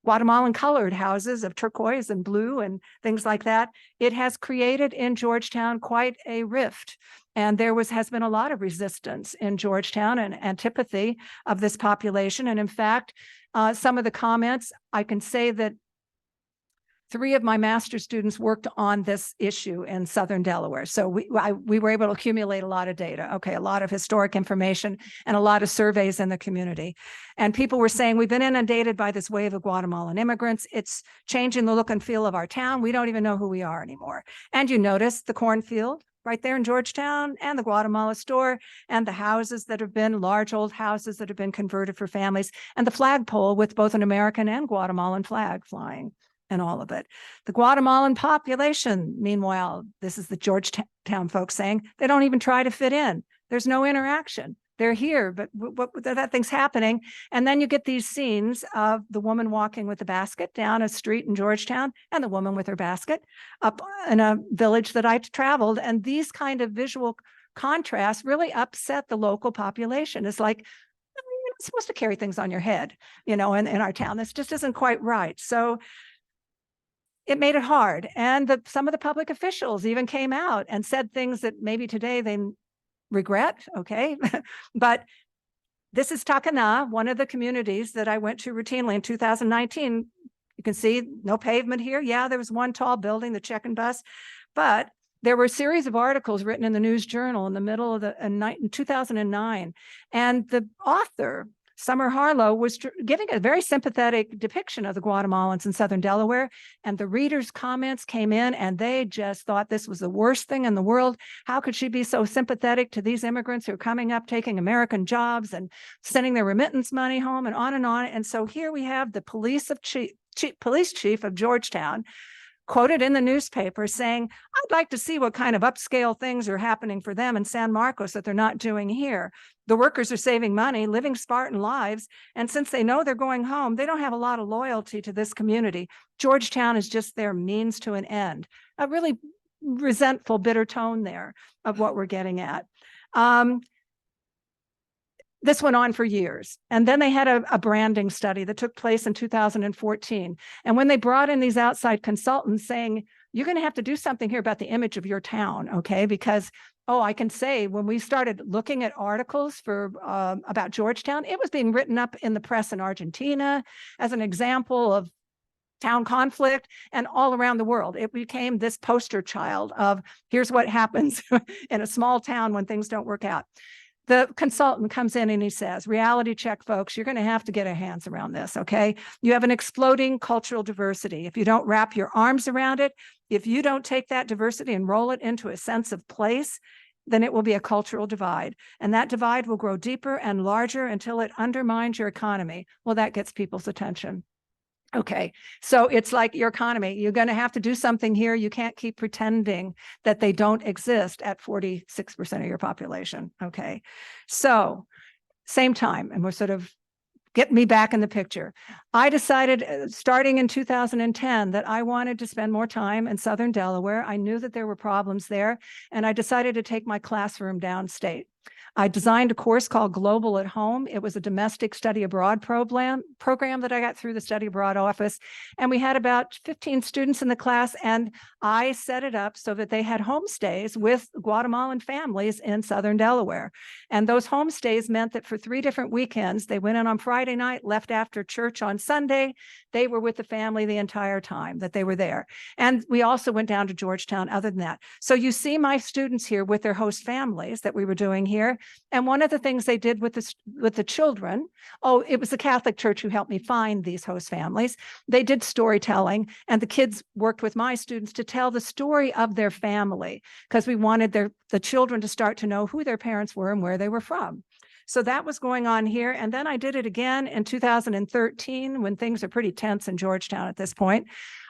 Guatemalan colored houses of turquoise and blue and things like that. It has created in Georgetown quite a rift. And there has been a lot of resistance in Georgetown and antipathy of this population. And in fact, some of the comments, I can say that 3 of my master's students worked on this issue in Southern Delaware. So we were able to accumulate a lot of data, a lot of historic information and a lot of surveys in the community. And people were saying, we've been inundated by this wave of Guatemalan immigrants. It's changing the look and feel of our town. We don't even know who we are anymore. And you notice the cornfield right there in Georgetown, and the Guatemala store, and the houses that have been large old houses that have been converted for families, and the flagpole with both an American and Guatemalan flag flying. And all of it. The Guatemalan population, meanwhile, this is the Georgetown folks saying, they don't even try to fit in. There's no interaction. They're here, but that thing's happening. And then you get these scenes of the woman walking with the basket down a street in Georgetown, and the woman with her basket up in a village that I traveled. And these kind of visual contrasts really upset the local population. It's like, you're not supposed to carry things on your head, in our town. This just isn't quite right. So it made it hard. And some of the public officials even came out and said things that maybe today they regret, but this is Takana, one of the communities that I went to routinely in 2019. You can see no pavement here. Yeah, there was one tall building, the check-in bus, but there were a series of articles written in the News Journal in the middle of in 2009. And the author, Summer Harlow, was giving a very sympathetic depiction of the Guatemalans in Southern Delaware, and the readers' comments came in and they just thought this was the worst thing in the world. How could she be so sympathetic to these immigrants who are coming up, taking American jobs and sending their remittance money home, and on and on. And so here we have the police chief of Georgetown quoted in the newspaper saying, I'd like to see what kind of upscale things are happening for them in San Marcos that they're not doing here. The workers are saving money, living Spartan lives, and since they know they're going home, they don't have a lot of loyalty to this community. Georgetown is just their means to an end. A really resentful, bitter tone there of what we're getting at. This went on for years. And then they had a branding study that took place in 2014. And when they brought in these outside consultants saying, you're going to have to do something here about the image of your town, because, I can say when we started looking at articles about Georgetown, it was being written up in the press in Argentina as an example of town conflict, and all around the world. It became this poster child of here's what happens in a small town when things don't work out. The consultant comes in and he says, reality check, folks, you're going to have to get our hands around this, You have an exploding cultural diversity. If you don't wrap your arms around it, if you don't take that diversity and roll it into a sense of place, then it will be a cultural divide. And that divide will grow deeper and larger until it undermines your economy. Well, that gets people's attention. So it's like your economy. You're going to have to do something here. You can't keep pretending that they don't exist at 46% of your population. So same time, and we're sort of getting me back in the picture. I decided starting in 2010 that I wanted to spend more time in Southern Delaware. I knew that there were problems there, and I decided to take my classroom downstate. I designed a course called Global at Home. It was a domestic study abroad program that I got through the study abroad office. And we had about 15 students in the class, and I set it up so that they had homestays with Guatemalan families in Southern Delaware. And those homestays meant that for 3 different weekends, they went in on Friday night, left after church on Sunday. They were with the family the entire time that they were there. And we also went down to Georgetown other than that. So you see my students here with their host families that we were doing here. And one of the things they did with the children, it was the Catholic Church who helped me find these host families. They did storytelling, and the kids worked with my students to tell the story of their family, because we wanted the children to start to know who their parents were and where they were from. So that was going on here. And then I did it again in 2013 when things are pretty tense in Georgetown at this point.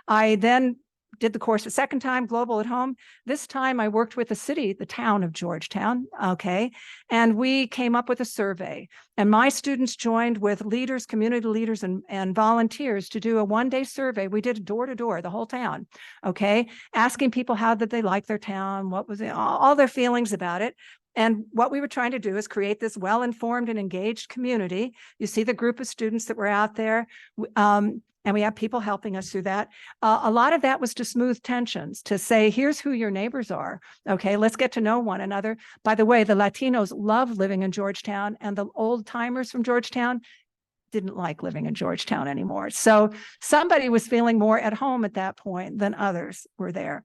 I then did the course a second time, Global at Home. This time I worked with the town of Georgetown, okay? And we came up with a survey. And my students joined with leaders, community leaders, and volunteers to do a one-day survey. We did door-to-door, the whole town, okay? Asking people how did they like their town, what was it, all their feelings about it. And what we were trying to do is create this well-informed and engaged community. You see the group of students that were out there. And we have people helping us through that. A lot of that was to smooth tensions, to say, here's who your neighbors are. Okay, let's get to know one another. By the way, the Latinos love living in Georgetown, and the old timers from Georgetown didn't like living in Georgetown anymore. So somebody was feeling more at home at that point than others were there.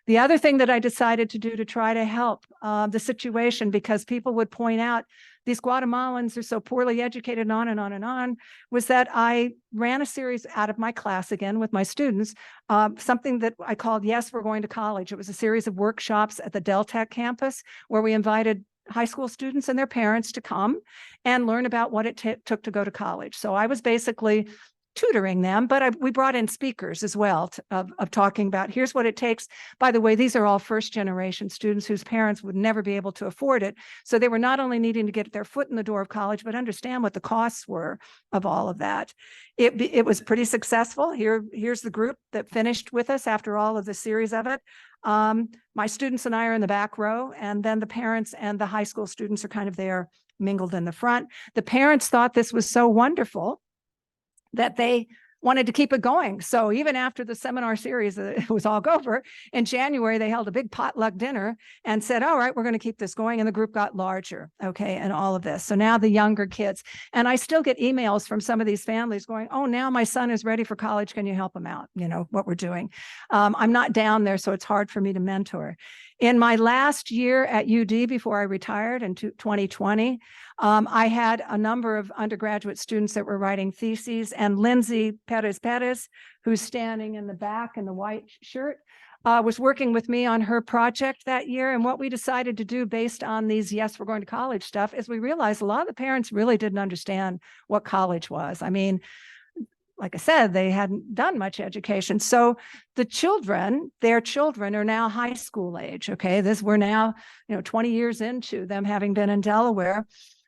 The other thing that I decided to do to try to help the situation, because people would point out these Guatemalans are so poorly educated, on and on and on, was that I ran a series out of my class again with my students, something that I called Yes, We're Going to College. It was a series of workshops at the Del Tech campus where we invited high school students and their parents to come and learn about what it took to go to college. So I was basically tutoring them, but we brought in speakers as well of talking about, here's what it takes. By the way, these are all first generation students whose parents would never be able to afford it. So they were not only needing to get their foot in the door of college, but understand what the costs were of all of that. It was pretty successful. Here's the group that finished with us after all of the series of it. My students and I are in the back row, and then the parents and the high school students are kind of there mingled in the front. The parents thought this was so wonderful that they wanted to keep it going. So even after the seminar series it was all over, in January, they held a big potluck dinner and said, all right, we're going to keep this going. And the group got larger, okay, and all of this. So now the younger kids, and I still get emails from some of these families going, oh, now my son is ready for college. Can you help him out? You know, what we're doing. I'm not down there, so it's hard for me to mentor. In my last year at UD before I retired in 2020, I had a number of undergraduate students that were writing theses, and Lindsay Perez, who's standing in the back in the white shirt, was working with me on her project that year. And what we decided to do based on these Yes, We're Going to College stuff is we realized a lot of the parents really didn't understand what college was. I mean, like I said, they hadn't done much education. So the children, their children are now high school age. Okay, we're now, 20 years into them having been in Delaware.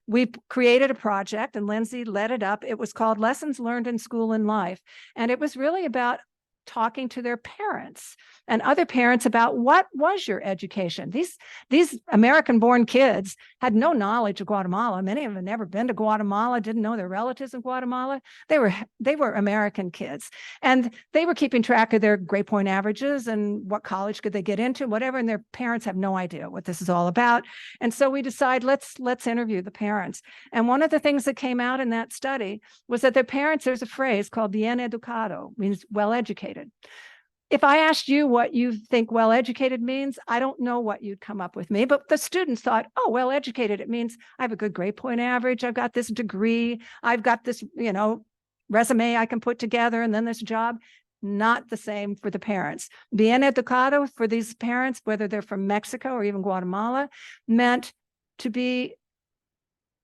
We created a project, and Lindsay led it up. It was called Lessons Learned in School and Life. And it was really about talking to their parents and other parents about what was your education. These American-born kids had no knowledge of Guatemala. Many of them had never been to Guatemala, didn't know their relatives in Guatemala. They were American kids, and they were keeping track of their grade point averages and what college could they get into, whatever. And their parents have no idea what this is all about. And so we decided let's interview the parents. And one of the things that came out in that study was that their parents, there's a phrase called bien educado, means well-educated. If I asked you what you think well-educated means, I don't know what you'd come up with me, but the students thought, oh, well-educated, it means I have a good grade point average, I've got this degree, I've got this, resume I can put together, and then this job. Not the same for the parents. Bien educado for these parents, whether they're from Mexico or even Guatemala, meant to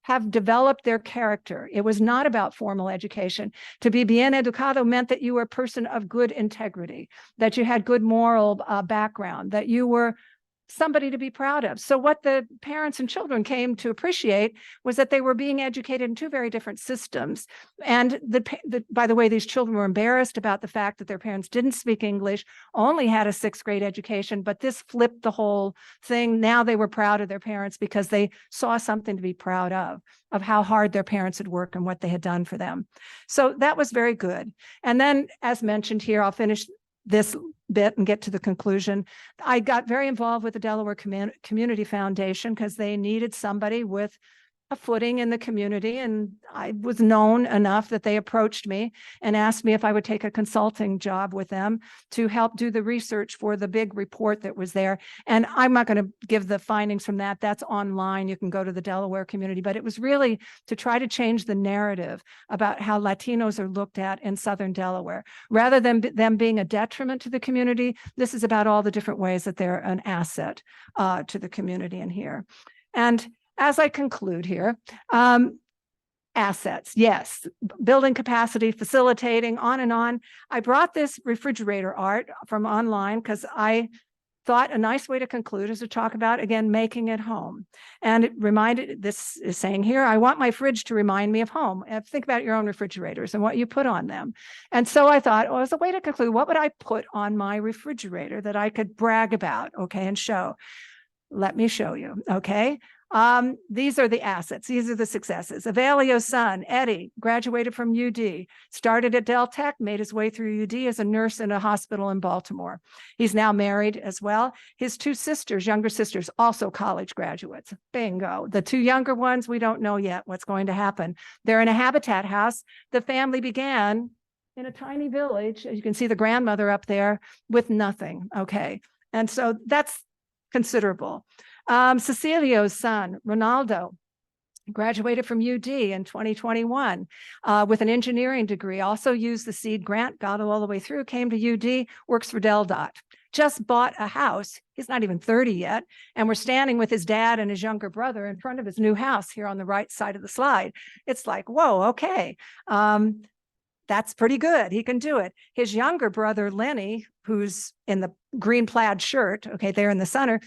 have developed their character. It was not about formal education. To be bien educado meant that you were a person of good integrity, that you had good moral background, that you were somebody to be proud of. So what the parents and children came to appreciate was that they were being educated in two very different systems. And by the way, these children were embarrassed about the fact that their parents didn't speak English, only had a sixth grade education, but this flipped the whole thing. Now they were proud of their parents because they saw something to be proud of how hard their parents had worked and what they had done for them. So that was very good. And then, as mentioned here, I'll finish this bit and get to the conclusion. I got very involved with the Delaware Community Foundation because they needed somebody with a footing in the community, and I was known enough that they approached me and asked me if I would take a consulting job with them to help do the research for the big report that was there. And I'm not going to give the findings from that. That's online. You can go to the Delaware community, but it was really to try to change the narrative about how Latinos are looked at in Southern Delaware. Rather than them being a detriment to the community, this is about all the different ways that they're an asset to the community in here. And as I conclude here, assets, yes, building capacity, facilitating, on and on. I brought this refrigerator art from online because I thought a nice way to conclude is to talk about, again, making it home. And it reminded, this is saying here, I want my fridge to remind me of home. And think about your own refrigerators and what you put on them. And so I thought, well, as a way to conclude, what would I put on my refrigerator that I could brag about, okay, and show? Let me show you, okay? These are the assets. These are the successes. Avelio's son, Eddie, graduated from UD, started at Del Tech, made his way through UD as a nurse in a hospital in Baltimore. He's now married as well. His two sisters, younger sisters, also college graduates. Bingo. The two younger ones, we don't know yet what's going to happen. They're in a habitat house. The family began in a tiny village. As you can see the grandmother up there with nothing. Okay. And so that's considerable. Cecilio's son, Ronaldo, graduated from UD in 2021 with an engineering degree, also used the seed grant, got all the way through, came to UD, works for DelDOT. Just bought a house. He's not even 30 yet. And we're standing with his dad and his younger brother in front of his new house here on the right side of the slide. It's like, whoa, okay. That's pretty good. He can do it. His younger brother, Lenny, who's in the green plaid shirt, okay, there in the center,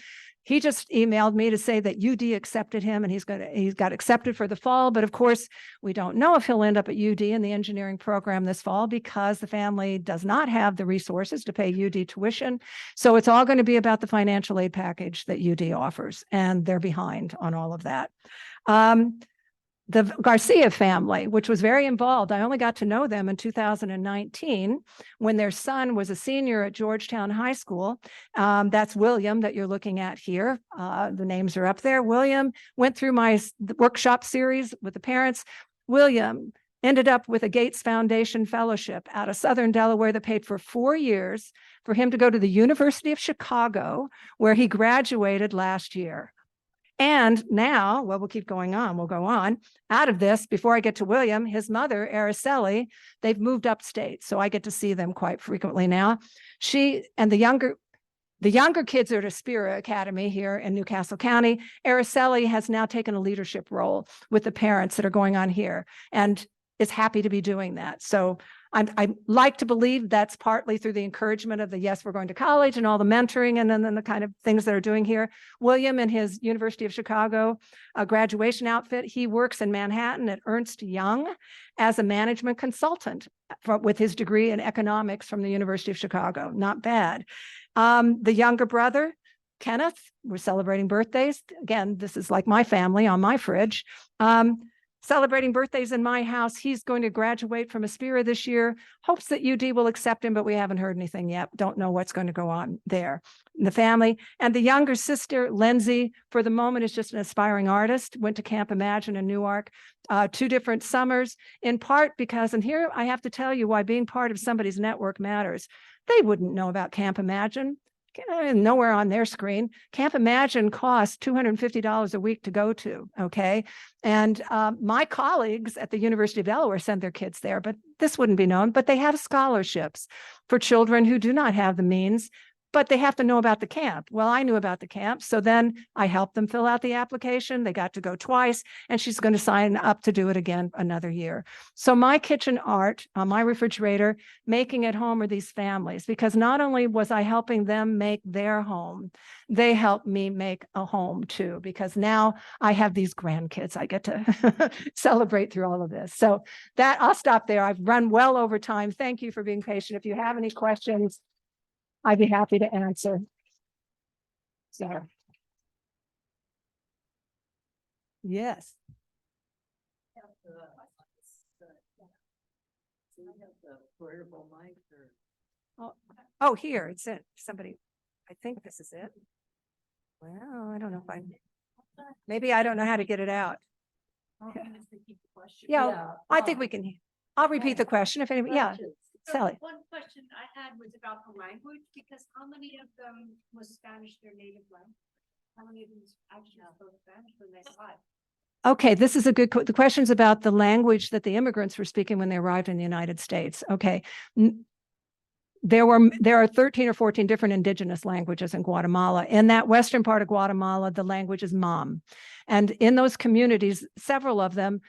he just emailed me to say that UD accepted him and he's got accepted for the fall. But of course, we don't know if he'll end up at UD in the engineering program this fall because the family does not have the resources to pay UD tuition. So it's all going to be about the financial aid package that UD offers, and they're behind on all of that. The Garcia family, which was very involved, I only got to know them in 2019 when their son was a senior at Georgetown High School. That's William that you're looking at here. The names are up there. William went through my workshop series with the parents. William ended up with a Gates Foundation fellowship out of Southern Delaware that paid for 4 years for him to go to the University of Chicago, where he graduated last year. And now, well, we'll keep going on. We'll go on. Out of this, before I get to William, his mother, Araceli, they've moved upstate, so I get to see them quite frequently now. She and the younger kids are at Aspira Academy here in Newcastle County. Araceli has now taken a leadership role with the parents that are going on here and is happy to be doing that. So I like to believe that's partly through the encouragement of the yes, we're going to college and all the mentoring and then the kind of things they're doing here. William and his University of Chicago graduation outfit, he works in Manhattan at Ernst Young as a management consultant with his degree in economics from the University of Chicago. Not bad. The younger brother, Kenneth, we're celebrating birthdays. Again, this is like my family on my fridge. Celebrating birthdays in my house. He's going to graduate from Aspira this year. Hopes that UD will accept him, but we haven't heard anything yet. Don't know what's going to go on there in the family. And the younger sister, Lindsay, for the moment is just an aspiring artist, went to Camp Imagine in Newark, 2 different summers, in part because, and here I have to tell you why being part of somebody's network matters. They wouldn't know about Camp Imagine. Nowhere on their screen. Camp Imagine costs $250 a week to go to, okay? And my colleagues at the University of Delaware send their kids there, but this wouldn't be known. But they have scholarships for children who do not have the means, but they have to know about the camp. Well, I knew about the camp, so then I helped them fill out the application. They got to go twice, and she's going to sign up to do it again another year. So my kitchen art on my refrigerator, making it home are these families, because not only was I helping them make their home, they helped me make a home too, because now I have these grandkids I get to celebrate through all of this. So that I'll stop there. I've run well over time. Thank you for being patient. If you have any questions, I'd be happy to answer. So, yes. Oh, here, it's it. Somebody, I think this is it. Well, I don't know if maybe I don't know how to get it out. Yeah, I think we can, I'll repeat the question if anybody, yeah, Sally. One question I had was about the language, because how many of them was Spanish their native language? How many of them actually spoke Spanish when they arrived? Okay, this is a good, the question's about the language that the immigrants were speaking when they arrived in the United States. Okay. There are 13 or 14 different indigenous languages in Guatemala. In that western part of Guatemala, the language is Mam. And in those communities, several of them,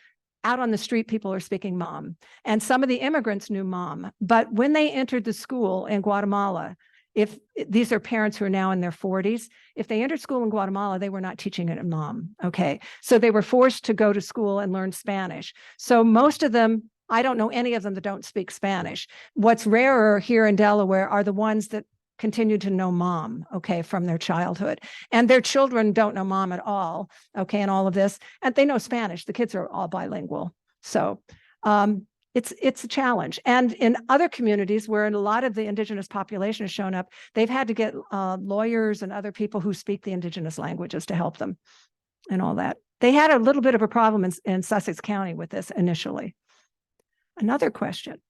out on the street, people are speaking Mam. And some of the immigrants knew Mam. But when they entered the school in Guatemala, if these are parents who are now in their 40s, if they entered school in Guatemala, they were not teaching it in Mam. Okay. So they were forced to go to school and learn Spanish. So most of them, I don't know any of them that don't speak Spanish. What's rarer here in Delaware are the ones that continue to know Mom, okay, from their childhood. And their children don't know Mom at all, okay, in all of this. And they know Spanish. The kids are all bilingual. So it's a challenge. And in other communities where a lot of the indigenous population has shown up, they've had to get lawyers and other people who speak the indigenous languages to help them and all that. They had a little bit of a problem in Sussex County with this initially. Another question.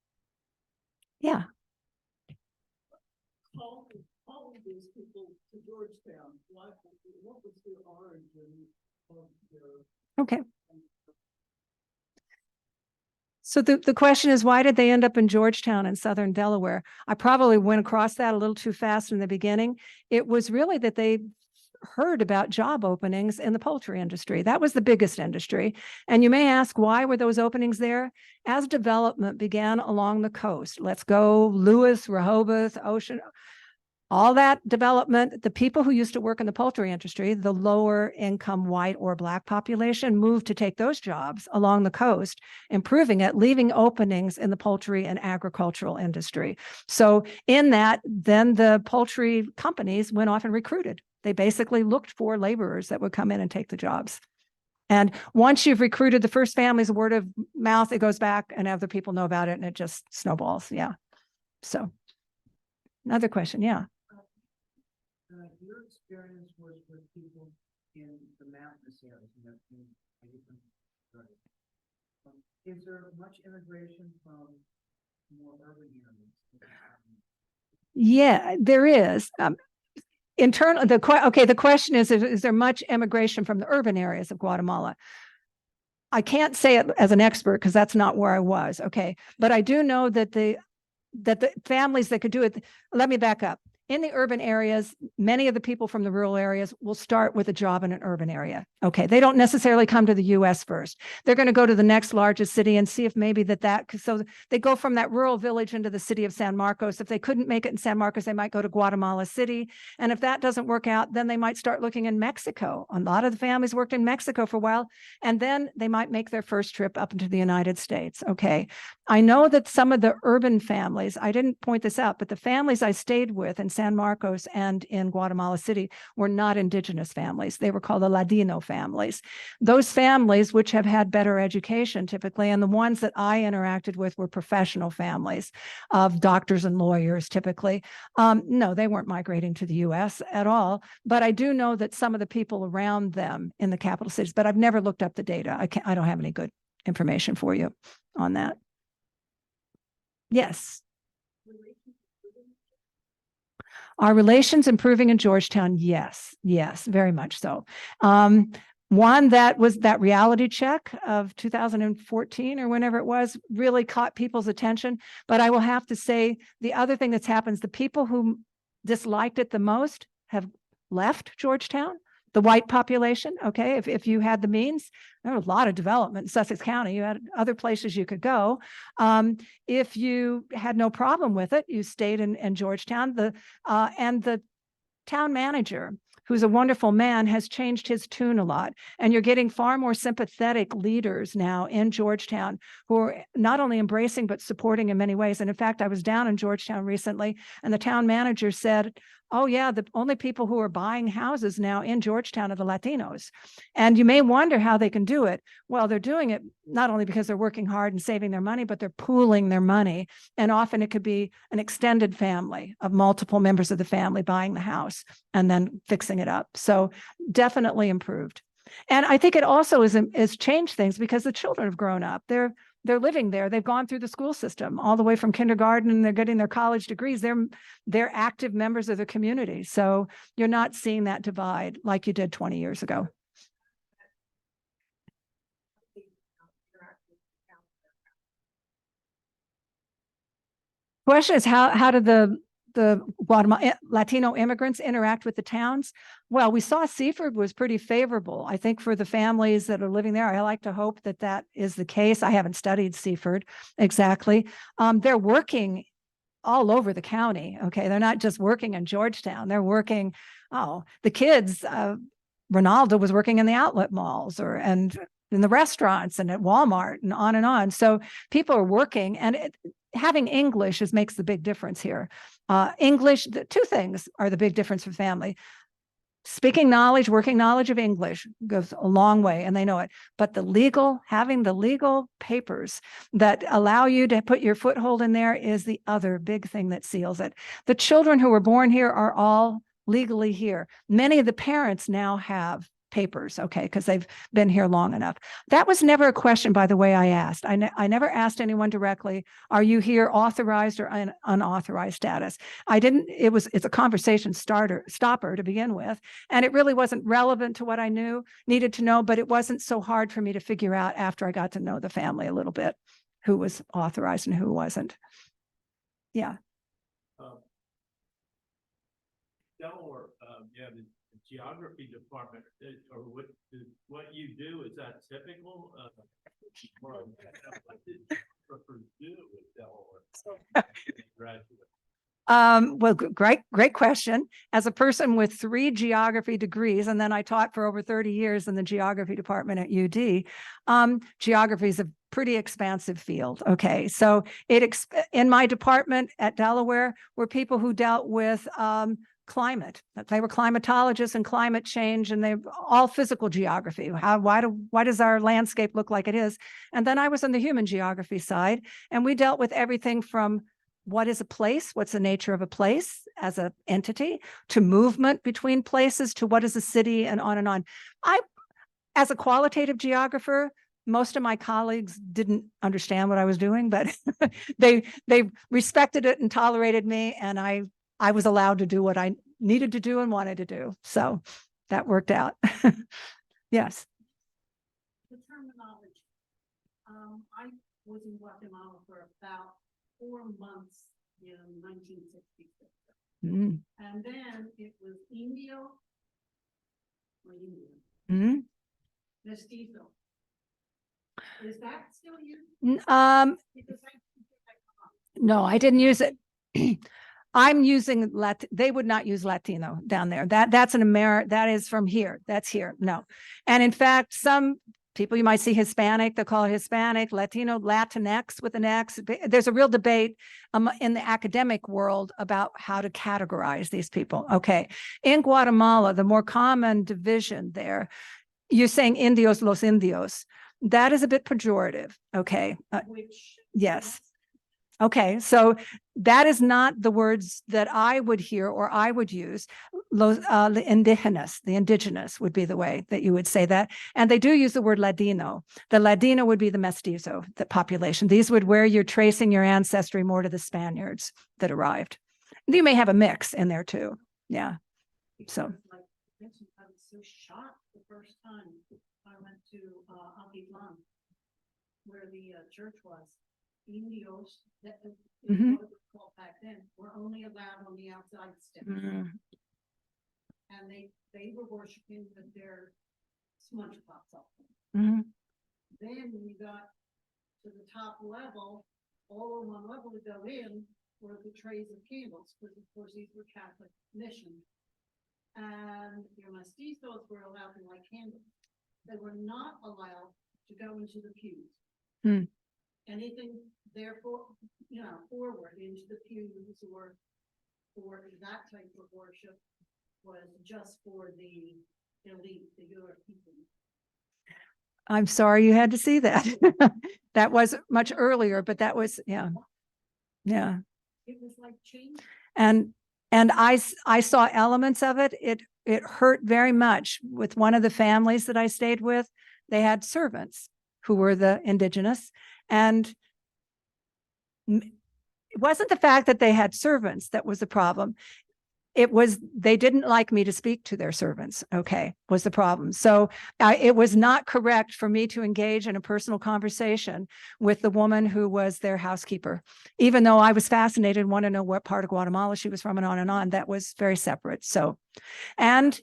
Yeah. All of these people to Georgetown, what was the origin of their... Okay. So the question is, why did they end up in Georgetown in southern Delaware? I probably went across that a little too fast in the beginning. It was really that they heard about job openings in the poultry industry. That was the biggest industry. And you may ask, why were those openings there? As development began along the coast, let's go Lewis, Rehoboth, Ocean, all that development, the people who used to work in the poultry industry, the lower income white or Black population, moved to take those jobs along the coast, improving it, leaving openings in the poultry and agricultural industry. So in that, then the poultry companies went off and recruited. They basically looked for laborers that would come in and take the jobs. And once you've recruited the first families, word of mouth, it goes back and other people know about it and it just snowballs. Yeah. So another question. Yeah. Your experience was with people in the mountainous areas. Is there much immigration from more urban areas? Yeah, there is. The question is there much immigration from the urban areas of Guatemala? I can't say it as an expert because that's not where I was. Okay. But I do know that the families that could do it, let me back up. In the urban areas, many of the people from the rural areas will start with a job in an urban area. Okay, they don't necessarily come to the US first. They're going to go to the next largest city and see if maybe so they go from that rural village into the city of San Marcos. If they couldn't make it in San Marcos, they might go to Guatemala City. And if that doesn't work out, then they might start looking in Mexico. A lot of the families worked in Mexico for a while, and then they might make their first trip up into the United States. Okay, I know that some of the urban families, I didn't point this out, but the families I stayed with in San Marcos and in Guatemala City were not indigenous families. They were called the Ladino families. Those families, which have had better education typically, and the ones that I interacted with were professional families of doctors and lawyers typically. No, they weren't migrating to the US at all, but I do know that some of the people around them in the capital cities, but I've never looked up the data. I don't have any good information for you on that. Yes. Are relations improving in Georgetown? Yes, very much so. One that was that reality check of 2014 or whenever it was really caught people's attention. But I will have to say the other thing that's happened is the people who disliked it the most have left Georgetown. The white population, okay, if you had the means, there was a lot of development in Sussex County. You had other places you could go. If you had no problem with it, you stayed in Georgetown. And the town manager, who's a wonderful man, has changed his tune a lot. And you're getting far more sympathetic leaders now in Georgetown who are not only embracing, but supporting in many ways. And in fact, I was down in Georgetown recently, and the town manager said, oh yeah, the only people who are buying houses now in Georgetown are the Latinos. And you may wonder how they can do it. Well, they're doing it not only because they're working hard and saving their money, but they're pooling their money. And often it could be an extended family of multiple members of the family buying the house and then fixing it up. So definitely improved. And I think it also is changed things because the children have grown up. They're living there. They've gone through the school system all the way from kindergarten, and they're getting their college degrees. They're active members of the community. So you're not seeing that divide like you did 20 years ago. Question is how do the Guatemala Latino immigrants interact with the towns? Well, we saw Seaford was pretty favorable. I think for the families that are living there, I like to hope that that is the case. I haven't studied Seaford exactly. They're working all over the county. Okay, they're not just working in Georgetown. They're working. Oh, the kids. Ronaldo was working in the outlet malls and in the restaurants and at Walmart and on and on. So people are working, and having English makes the big difference here. English, the two things are the big difference for family. Speaking knowledge, working knowledge of English goes a long way, and they know it. But having the legal papers that allow you to put your foothold in there is the other big thing that seals it. The children who were born here are all legally here. Many of the parents now have papers, okay, because they've been here long enough. That was never a question, by the way, I asked. I never asked anyone directly, are you here authorized or unauthorized status? I didn't, it's a conversation stopper to begin with, and it really wasn't relevant to what I needed to know, but it wasn't so hard for me to figure out after I got to know the family a little bit, who was authorized and who wasn't. Yeah. Delaware, the geography department, or what you do, is that typical? What did geographers do with Delaware? Well, great question. As a person with 3 geography degrees, and then I taught for over 30 years in the geography department at UD, geography is a pretty expansive field. Okay, so in my department at Delaware were people who dealt with climate. They were climatologists and climate change, and they all physical geography. Why does our landscape look like it is? And then I was on the human geography side, and we dealt with everything from what is a place, what's the nature of a place as an entity, to movement between places, to what is a city, and on and on. As a qualitative geographer, most of my colleagues didn't understand what I was doing, but they respected it and tolerated me, and I was allowed to do what I needed to do and wanted to do. So that worked out. Yes. The terminology. I was in Guatemala for about 4 months in 1966. Mm. And then it was Indio or Indian. Mm. Mestizo. Is that still used? Because No, I didn't use it. I'm using they would not use Latino down there. That's that is from here. That's here. No. And in fact, some people you might see Hispanic, they'll call it Hispanic, Latino, Latinx with an X. There's a real debate in the academic world about how to categorize these people. Okay. In Guatemala, the more common division there, you're saying Indios, los Indios. That is a bit pejorative. Okay. Yes. Okay, so that is not the words that I would hear or I would use. The indigenous would be the way that you would say that. And they do use the word Ladino. The Ladino would be the mestizo, the population. These would where you're tracing your ancestry more to the Spaniards that arrived. You may have a mix in there too. Yeah. So. I was so shocked the first time I went to Altiplán, where the church was. Indios that what it was called back then were only allowed on the outside steps. And they were worshiping with their smudge pots up. Then when you got to the top level, all on one level to go in were the trays of candles, because of course these were Catholic missions. And your mestizos were allowed to light candles. They were not allowed to go into the pews. Anything therefore, forward into the pews or that type of worship was just for the elite, the European. I'm sorry you had to see that. That was much earlier, but that was, yeah. Yeah. It was like change. And I saw elements of it. it hurt very much with one of the families that I stayed with. They had servants who were the indigenous, and it wasn't the fact that they had servants that was the problem. It was, they didn't like me to speak to their servants, okay, was the problem. So it was not correct for me to engage in a personal conversation with the woman who was their housekeeper, even though I was fascinated and wanted to know what part of Guatemala she was from and on and on. That was very separate. So, and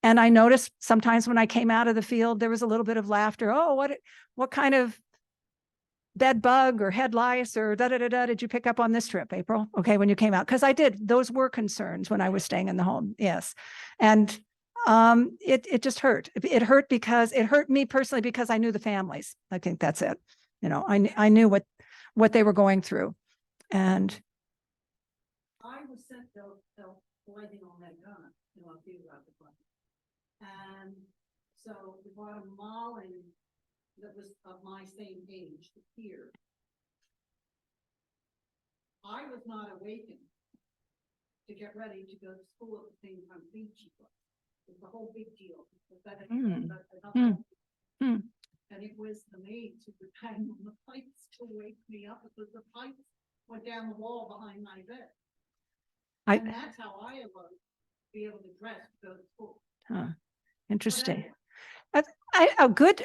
I noticed sometimes when I came out of the field, there was a little bit of laughter. Oh, what kind of bed bug or head lice or da-da-da-da did you pick up on this trip, April? Okay, when you came out, because I did, those were concerns when I was staying in the home, yes. And it just hurt. It hurt because it hurt me personally because I knew the families. I think that's it. You know, I knew what they were going through. And I was sent the lighting on that gun, you know, a few about the fun. And so the Guatemalan that was of my same age here, I was not awakened to get ready to go to school at the same time she was. It was a whole big deal. And it was the maids who were banging on the pipes to wake me up because the pipes went down the wall behind my bed. And that's how I awoke to be able to dress to go to school. Interesting.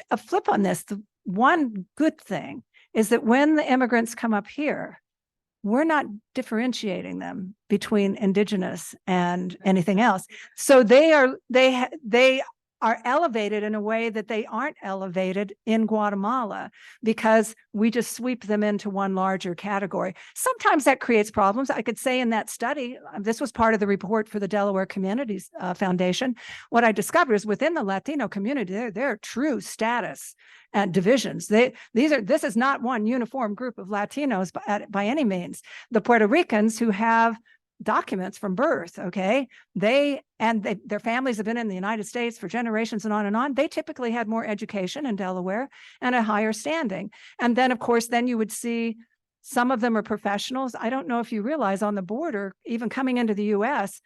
A flip on this, the one good thing is that when the immigrants come up here, we're not differentiating them between indigenous and anything else. So they are elevated in a way that they aren't elevated in Guatemala because we just sweep them into one larger category. Sometimes that creates problems. I could say in that study, this was part of the report for the Delaware Communities Foundation. What I discovered is within the Latino community, there are true status and divisions. This is not one uniform group of Latinos by any means. The Puerto Ricans who have documents from birth, okay, their families have been in the United States for generations and on, they typically had more education in Delaware and a higher standing. And then of course, then you would see some of them are professionals. I don't know if you realize on the border, even coming into the US,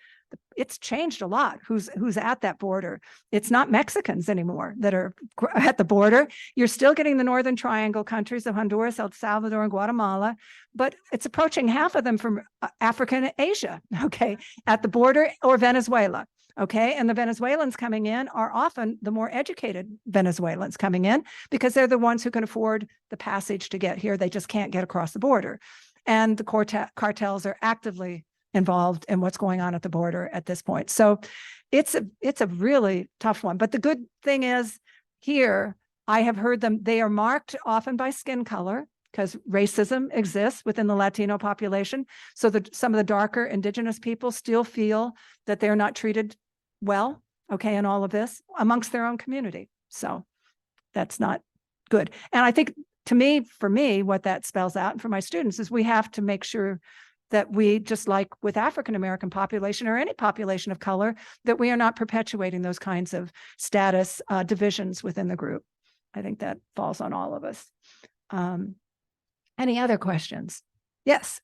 it's changed a lot who's at that border. It's not Mexicans anymore that are at the border. You're still getting the Northern Triangle countries of Honduras, El Salvador, and Guatemala, but it's approaching half of them from Africa and Asia, okay, at the border, or Venezuela. Okay, and the Venezuelans coming in are often the more educated Venezuelans coming in because they're the ones who can afford the passage to get here. They just can't get across the border. And the cartels are actively involved in what's going on at the border at this point. So it's a really tough one. But the good thing is here, I have heard them, they are marked often by skin color because racism exists within the Latino population. So that some of the darker indigenous people still feel that they're not treated well, okay, in all of this amongst their own community. So that's not good. And I think for me, what that spells out and for my students is we have to make sure that we, just like with African-American population or any population of color, that we are not perpetuating those kinds of status divisions within the group. I think that falls on all of us. Any other questions? Yes.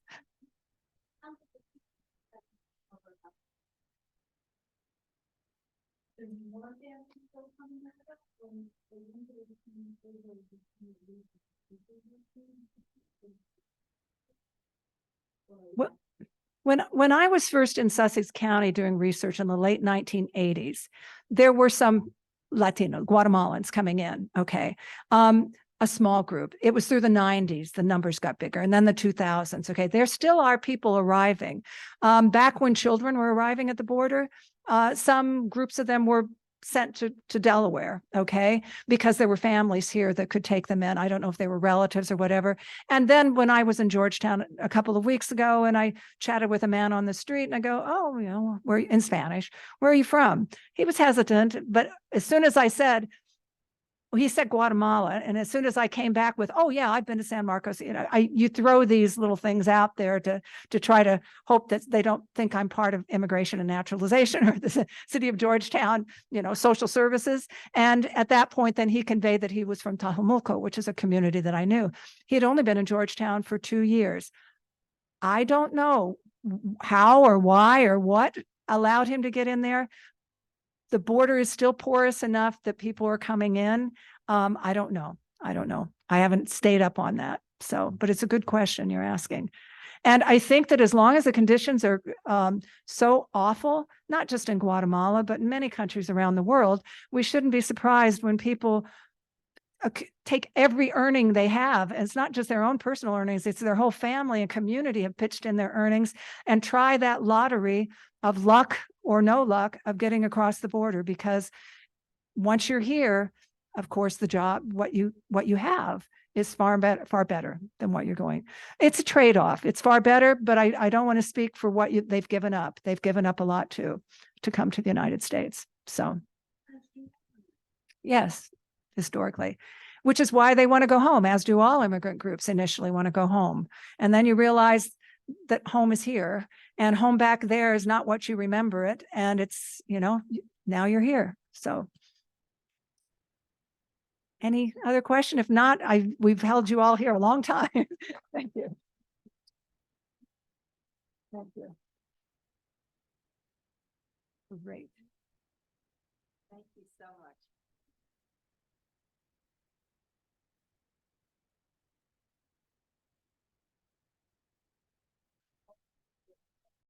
When I was first in Sussex County doing research in the late 1980s, there were some Latino Guatemalans coming in, okay, a small group. It was through the 90s, the numbers got bigger, and then the 2000s, okay. There still are people arriving. Back when children were arriving at the border, some groups of them were sent to Delaware, okay, because there were families here that could take them in. I don't know if they were relatives or whatever. And then when I was in Georgetown a couple of weeks ago and I chatted with a man on the street and I go, oh, you know, where in Spanish, where are you from? He was hesitant, but as soon as I said, he said Guatemala. And as soon as I came back with, oh yeah, I've been to San Marcos, you know, you throw these little things out there to try to hope that they don't think I'm part of immigration and naturalization or the city of Georgetown, you know, social services. And at that point, then he conveyed that he was from Tajumulco, which is a community that I knew. He had only been in Georgetown for 2 years. I don't know how or why or what allowed him to get in there, the border is still porous enough that people are coming in. I don't know. I don't know. I haven't stayed up on that. So, but it's a good question you're asking. And I think that as long as the conditions are so awful, not just in Guatemala, but in many countries around the world, we shouldn't be surprised when people take every earning they have. And it's not just their own personal earnings, it's their whole family and community have pitched in their earnings and try that lottery of luck or no luck of getting across the border. Because once you're here, of course, the job, what you have is far better than what you're going. It's a trade-off. It's far better, but I don't want to speak for what they've given up. They've given up a lot too, to come to the United States. So yes, historically, which is why they want to go home, as do all immigrant groups initially want to go home. And then you realize that home is here and home back there is not what you remember it. And it's, now you're here. So any other question? If not, we've held you all here a long time. Thank you. Thank you. Great. Thank you so much.